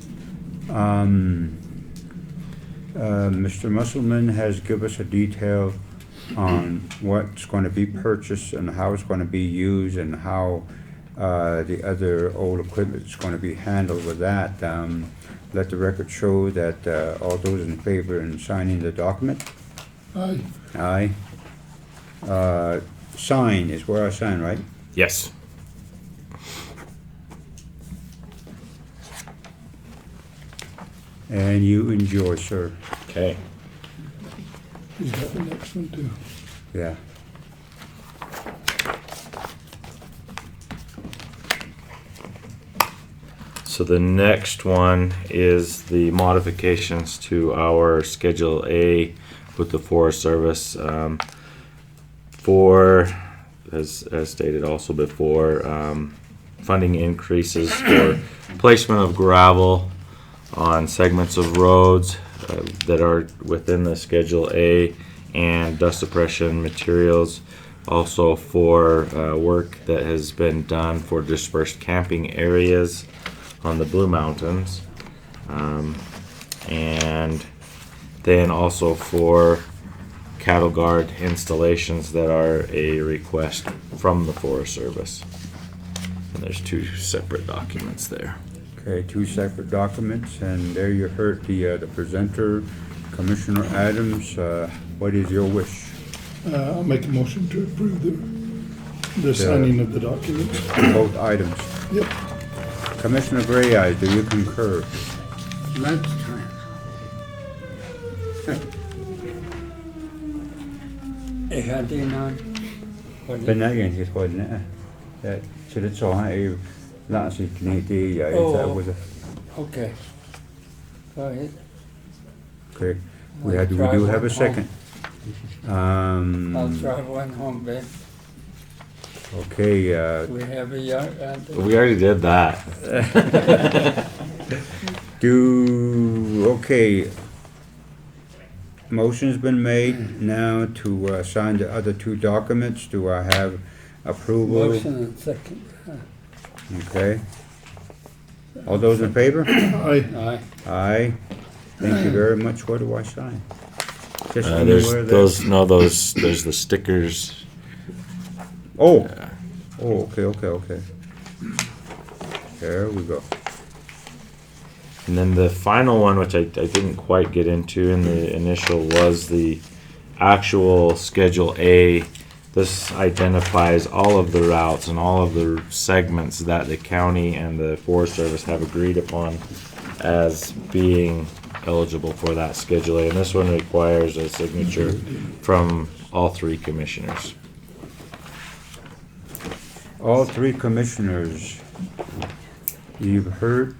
Mr. Musselman has given us a detail on what's going to be purchased and how it's going to be used and how the other old equipment is going to be handled with that. Let the record show that all those in favor in signing the document? Aye. Aye. sign is where I sign, right? Yes. And you enjoy, sir. Okay. He's got the next one too. Yeah. So the next one is the modifications to our Schedule A with the Forest Service. For, as stated also before, funding increases for placement of gravel on segments of roads that are within the Schedule A, and dust suppression materials. Also for work that has been done for dispersed camping areas on the Blue Mountains. And then also for cattle guard installations that are a request from the Forest Service. And there's two separate documents there. Okay, two separate documents, and there you heard the presenter, Commissioner Adams. What is your wish? I'll make a motion to approve the signing of the documents. Both items. Yep. Commissioner Gray Eyes, do you concur? Lunchtime. Hade någon? Benägen till skillnaden. Så det sa han ju långsiktigt i Okay. Go ahead. Okay, we do have a second. I'll try one home, babe. Okay, We have a yard. We already did that. okay. Motion's been made now to sign the other two documents. Do I have approval? Motion and second. Okay. All those in favor? Aye. Aye. Aye. Thank you very much. What do I sign? Just There's anywhere there? there's the stickers. Oh, okay. There we go. And then the final one, which I didn't quite get into in the initial, was the actual Schedule A. This identifies all of the routes and all of the segments that the county and the Forest Service have agreed upon as being eligible for that Schedule A. And this one requires a signature from all three commissioners. All three commissioners, you've heard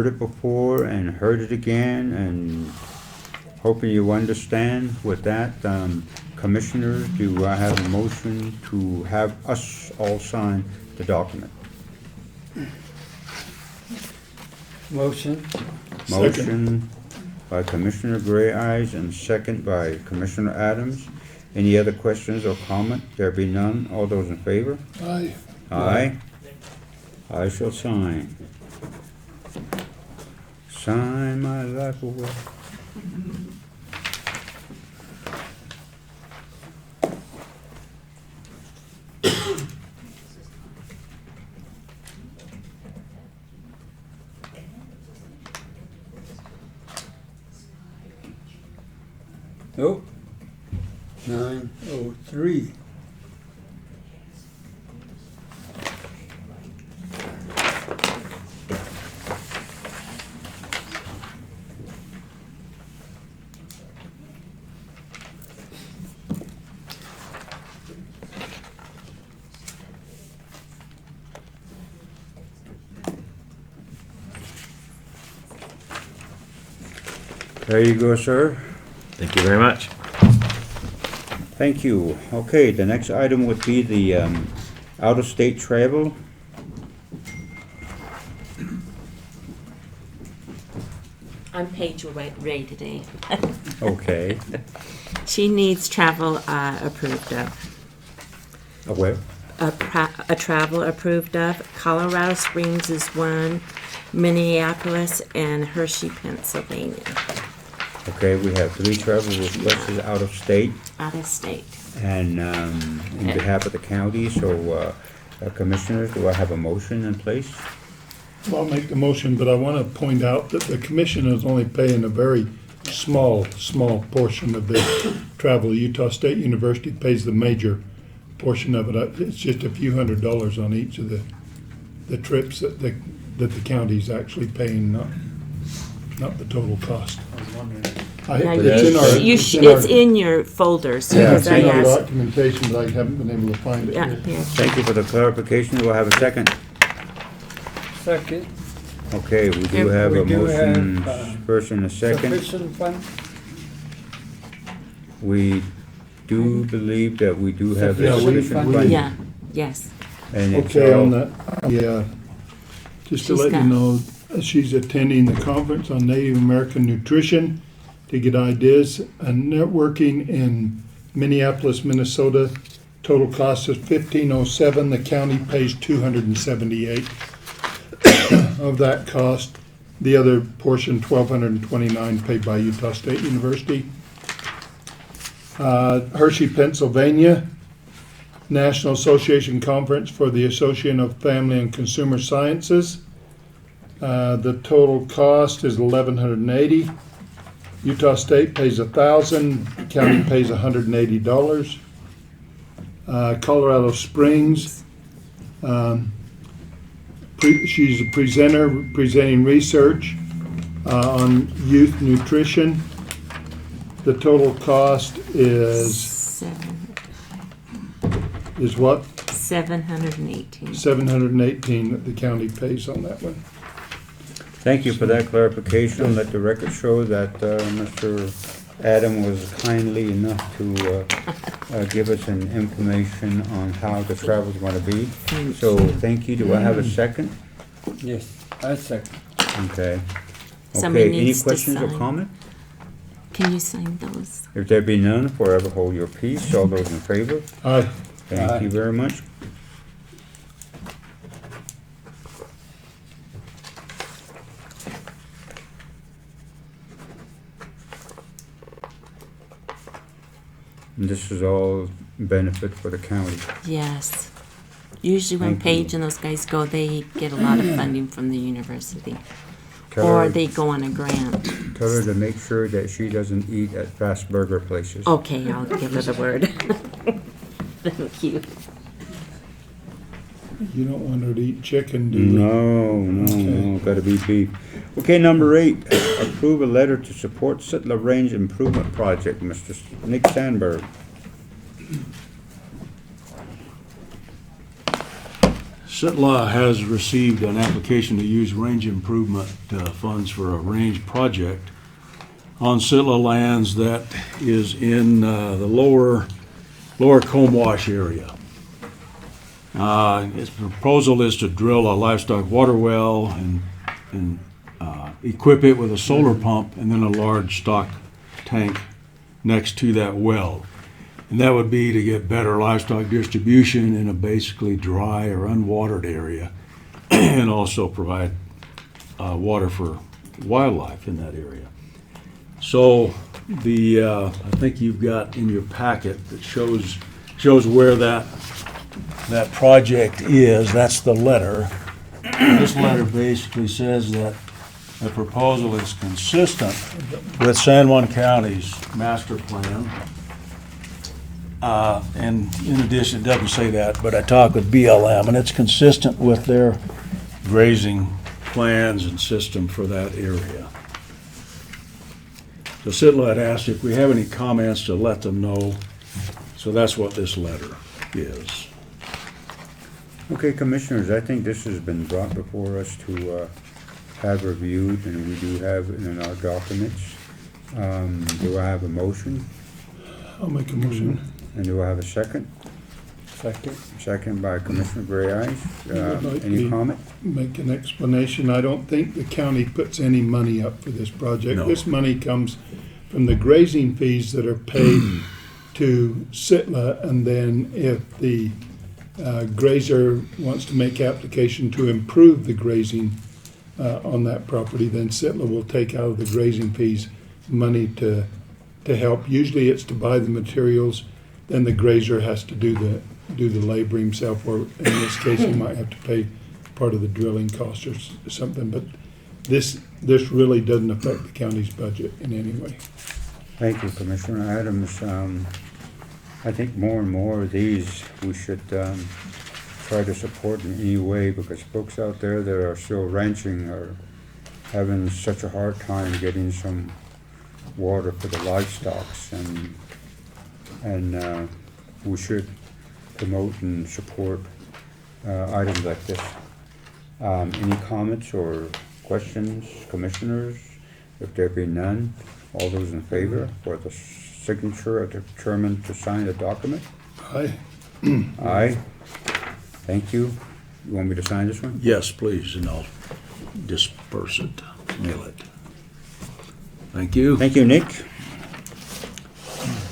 it before and heard it again, and hoping you understand. With that, commissioners, do I have a motion to have us all sign the document? Motion. Motion by Commissioner Gray Eyes and second by Commissioner Adams. Any other questions or comment? There be none. All those in favor? Aye. Aye. I shall sign. Sign my life away. Oh. 9:03. There you go, sir. Thank you very much. Thank you. Okay, the next item would be the out-of-state travel. I'm Paige Ray today. Okay. She needs travel approved of. Where? A travel approved of. Colorado Springs is one, Minneapolis, and Hershey, Pennsylvania. Okay, we have three travel requests out of state. Out of state. And in behalf of the county, so commissioners, do I have a motion in place? Well, I'll make the motion, but I want to point out that the commission is only paying a very small portion of the travel. Utah State University pays the major portion of it. It's just a few $100s on each of the trips that the county's actually paying, not the total cost. Yeah, It's it's in your folders. Yeah, because it's in I our asked. documentation, but I haven't been able to find it Yeah, here. here. Thank you for the clarification. We'll have a second. Second. Okay, we do have a We do have, motion first and a second. Sufficient funds? We do believe that we do have Yeah, sufficient we- funding. Yeah, yes. And it's Okay, all- on that, yeah, just to She's let you got- know, she's attending the conference on Native American nutrition to get ideas and networking in Minneapolis, Minnesota. Total cost is $1,507. The county pays $278 of that cost. The other portion, $1,229, paid by Utah State University. Hershey, Pennsylvania, National Association Conference for the Association of Family and Consumer Sciences. The total cost is $1,180. Utah State pays $1,000. The county pays $180. Colorado Springs. She's a presenter presenting research on youth nutrition. The total cost is what? 718. 718 that the county pays on that one. Thank you for that clarification. Let the record show that Mr. Adam was kindly enough to give us an information on how the travel is going to be. So thank you. Do I have a second? Yes, I second. Okay. Somebody Okay, any needs to questions or sign. comment? Can you sign those? If there be none, forever hold your peace. All those in favor? Aye. Thank you very much. And this is all benefit for the county. Yes. Usually when Thank you. Paige and those guys go, they get a lot of funding from the university. Tell Or her- they go on a grant. Tell her to make sure that she doesn't eat at fast burger places. Okay, I'll give her the word. Thank you. You don't want her to eat chicken, do you? No, gotta be beef. Okay, number 8, approve a letter to support Sittler Range Improvement Project, Mr. Nick Sandberg. Sitla has received an application to use range improvement funds for a range project on Sitla lands that is in the lower Comb Wash area. Its proposal is to drill a livestock water well and equip it with a solar pump and then a large stock tank next to that well. And that would be to get better livestock distribution in a basically dry or unwatered area and also provide water for wildlife in that area. So I think you've got in your packet that shows where that project is. That's the letter. This letter basically says that the proposal is consistent with San Juan County's master plan. And in addition, it doesn't say that, but I talked with BLM, and it's consistent with their grazing plans and system for that area. So Sitla had asked if we have any comments to let them know. So that's what this letter is. Okay, Commissioners, I think this has been brought before us to have reviewed, and we do have it in our documents. Do I have a motion? I'll make a motion. And do I have a second? Second. Second by Commissioner Gray Eyes. I'd like Any to comment? Make an explanation. I don't think the county puts any money up for this project. No. This money comes from the grazing fees that are paid to Sitla, and then if the grazer wants to make application to improve the grazing on that property, then Sitla will take out of the grazing fees money to help. Usually it's to buy the materials, then the grazer has to do the labor himself, or in this case, he might have to pay part of the drilling cost or something. But this really doesn't affect the county's budget in any way. Thank you, Commissioner Adams. I think more and more of these we should try to support in any way, because folks out there that are still ranching are having such a hard time getting some water for the livestock, and we should promote and support items like this. Any comments or questions, commissioners? If there be none, all those in favor for the signature of the chairman to sign the document? Aye. Aye. Thank you. You want me to sign this one? Yes, please, and I'll disperse it, mail it. Thank you. Thank you, Nick.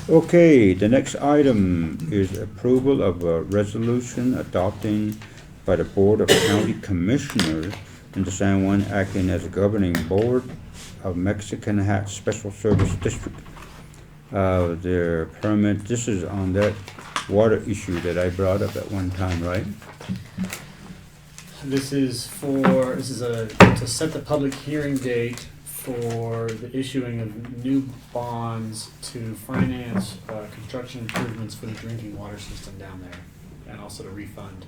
Okay, the next item is approval of a resolution adopting by the Board of County Commissioners in the San Juan acting as a governing board of Mexican Hat Special Service District. Their permit, this is on that water issue that I brought up at one time, right? This is to set the public hearing date for the issuing of new bonds to finance construction improvements for the drinking water system down there, and also to refund.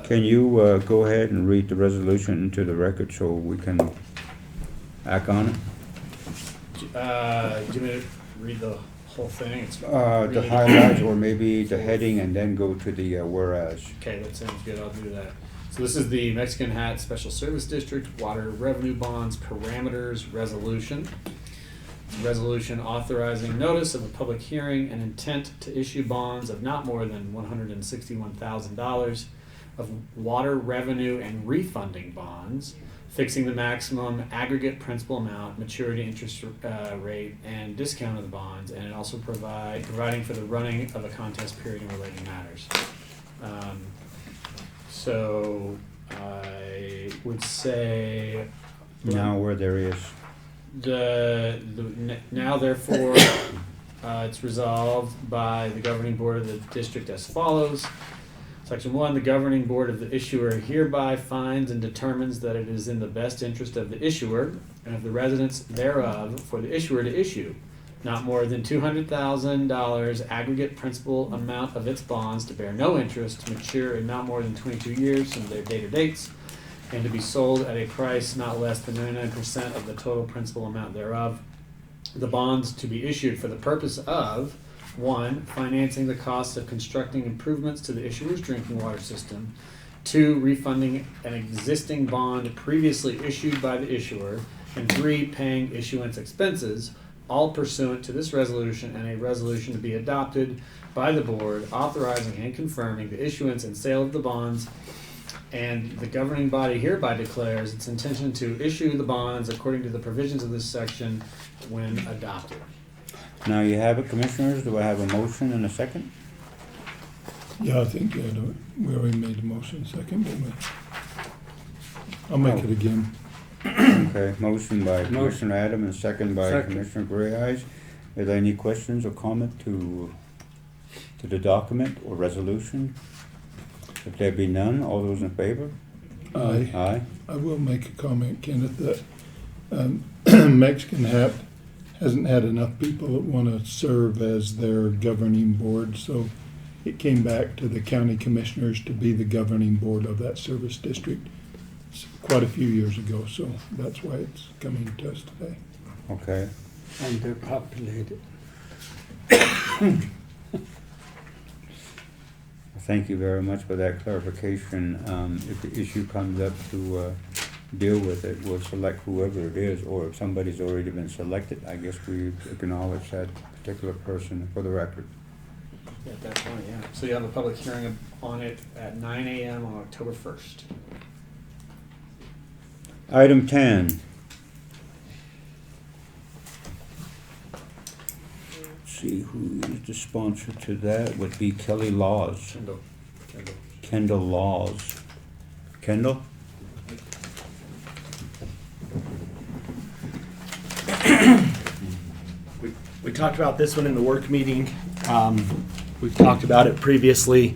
Can you go ahead and read the resolution into the record so we can act on it? Do you want me to read the whole thing? It's The really- highlights, or maybe the heading, and then go to the whereas. Okay, that sounds good. I'll do that. So this is the Mexican Hat Special Service District Water Revenue Bonds Parameters Resolution. It's a resolution authorizing notice of a public hearing and intent to issue bonds of not more than $161,000 of water revenue and refunding bonds, fixing the maximum aggregate principal amount, maturity interest rate, and discount of the bonds, and it also providing for the running of a contest period and related matters. So I would say Now where there is. now therefore it's resolved by the governing board of the district as follows. Section 1, the governing board of the issuer hereby finds and determines that it is in the best interest of the issuer and of the residents thereof for the issuer to issue not more than $200,000 aggregate principal amount of its bonds to bear no interest, to mature in not more than 22 years from their date or dates, and to be sold at a price not less than 99% of the total principal amount thereof. The bonds to be issued for the purpose of 1. Financing the costs of constructing improvements to the issuer's drinking water system. 2. Refunding an existing bond previously issued by the issuer. And 3. Paying issuance expenses, all pursuant to this resolution and a resolution to be adopted by the board authorizing and confirming the issuance and sale of the bonds. And the governing body hereby declares its intention to issue the bonds according to the provisions of this section when adopted. Now you have it, commissioners. Do I have a motion and a second? Yeah, I think, we already made the motion second, didn't we? I'll make it again. Okay, motion by Commissioner Adam and second by Commissioner Grayeyes. Are there any questions or comment to the document or resolution? If there be none, all those in favor? Aye. Aye. I will make a comment, Kenneth, that Mexican Hat hasn't had enough people that want to serve as their governing board, so it came back to the county commissioners to be the governing board of that service district quite a few years ago, so that's why it's coming to us today. Okay. Underpopulated. Thank you very much for that clarification. If the issue comes up to deal with it, we'll select whoever it is, or if somebody's already been selected, I guess we acknowledge that particular person for the record. At that point, yeah. So you have a public hearing on it at 9 a.m. on October 1st. Item 10. Let's see who is the sponsor to that. Would be Kelly Laws. Kendall Laws. Kendall? We talked about this one in the work meeting. We've talked about it previously.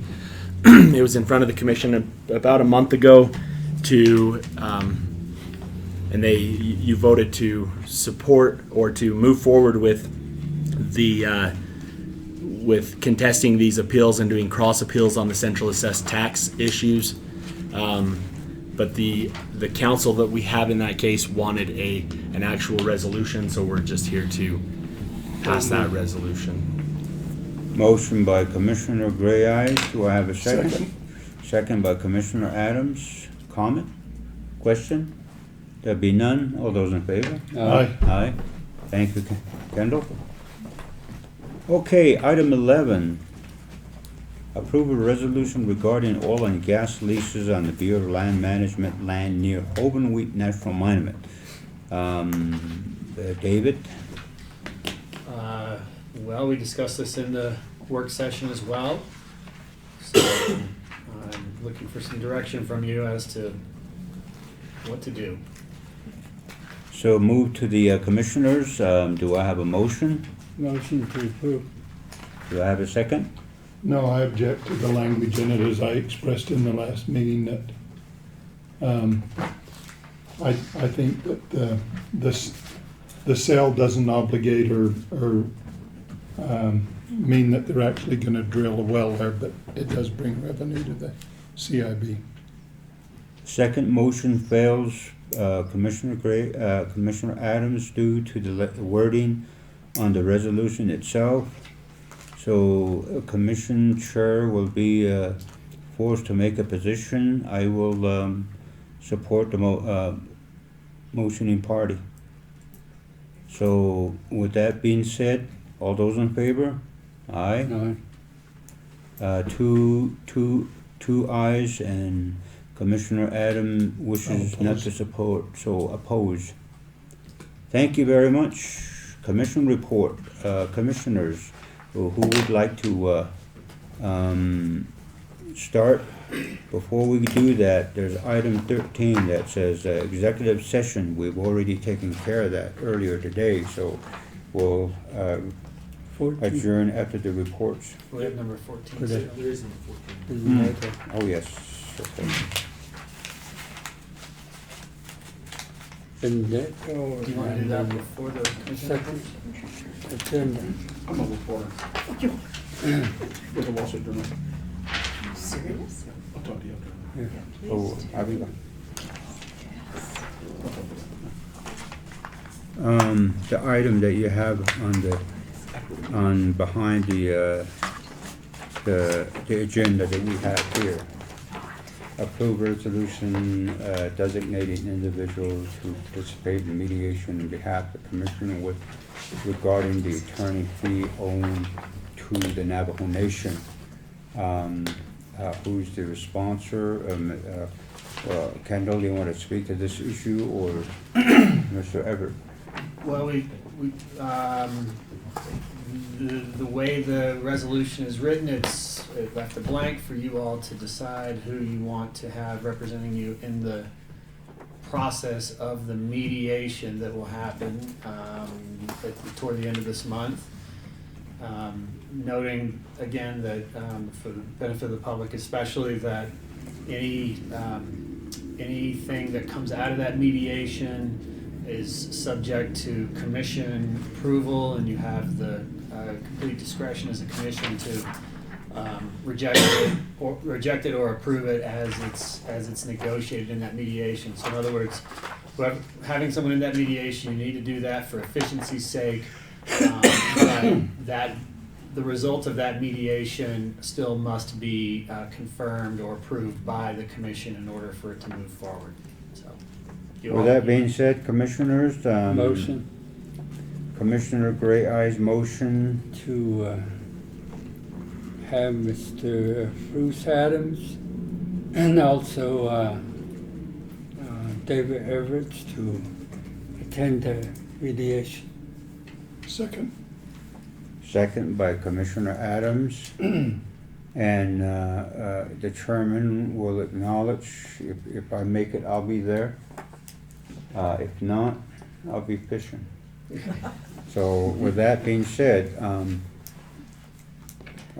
It was in front of the commission about a month ago to and you voted to support or to move forward with the with contesting these appeals and doing cross appeals on the central assessed tax issues. But the council that we have in that case wanted an actual resolution, so we're just here to pass that resolution. Motion by Commissioner Gray Eyes. Do I have a second? Second by Commissioner Adams. Comment? Question? There be none. All those in favor? Aye. Aye. Thank you, Kendall. Okay, item 11. Approve a resolution regarding oil and gas leases on the Bureau of Land Management land near Obenwheat National Monument. David? Well, we discussed this in the work session as well. So I'm looking for some direction from you as to what to do. So move to the commissioners. Do I have a motion? Motion to approve. Do I have a second? No, I object to the language in it as I expressed in the last meeting that I think that the sale doesn't obligate or mean that they're actually going to drill a well there, but it does bring revenue to the CIB. Second motion fails, Commissioner Gray, Commissioner Adams, due to the wording on the resolution itself. So commission chair will be forced to make a position. I will support the motioning party. So with that being said, all those in favor? Aye. Aye. Two ayes, and Commissioner Adam wishes not to support, so oppose. Thank you very much. Commission report. Commissioners, who would like to start? Before we do that, there's item 13 that says executive session. We've already taken care of that earlier today, so we'll adjourn after the reports. We have number 14. There is number 14. Oh, yes. Okay. And that, Do you want to do that before the commission second reports? agenda. I'm a reporter. With the Wall Street Journal. Serious? I'll talk to you after. Yeah. Oh, arriba. The item that you have on behind the agenda that we have here. Approve resolution designating individuals who participate in mediation on behalf of the commissioner regarding the attorney fee owed to the Navajo Nation. Who's the sponsor? Kendall, do you want to speak to this issue, or Mr. Everett? Well, the way the resolution is written, it left a blank for you all to decide who you want to have representing you in the process of the mediation that will happen toward the end of this month. Noting again that for the benefit of the public especially, that anything that comes out of that mediation is subject to commission approval, and you have the complete discretion as a commission to reject it or approve it as it's negotiated in that mediation. So in other words, having someone in that mediation, you need to do that for efficiency's sake. That the result of that mediation still must be confirmed or approved by the commission in order for it to move forward. So, With that being said, commissioners, Motion Commissioner Gray Eyes motion. to have Mr. Bruce Adams and also David Everett to attend the mediation. Second. Second by Commissioner Adams. And the chairman will acknowledge, if I make it, I'll be there. If not, I'll be fishing. So with that being said,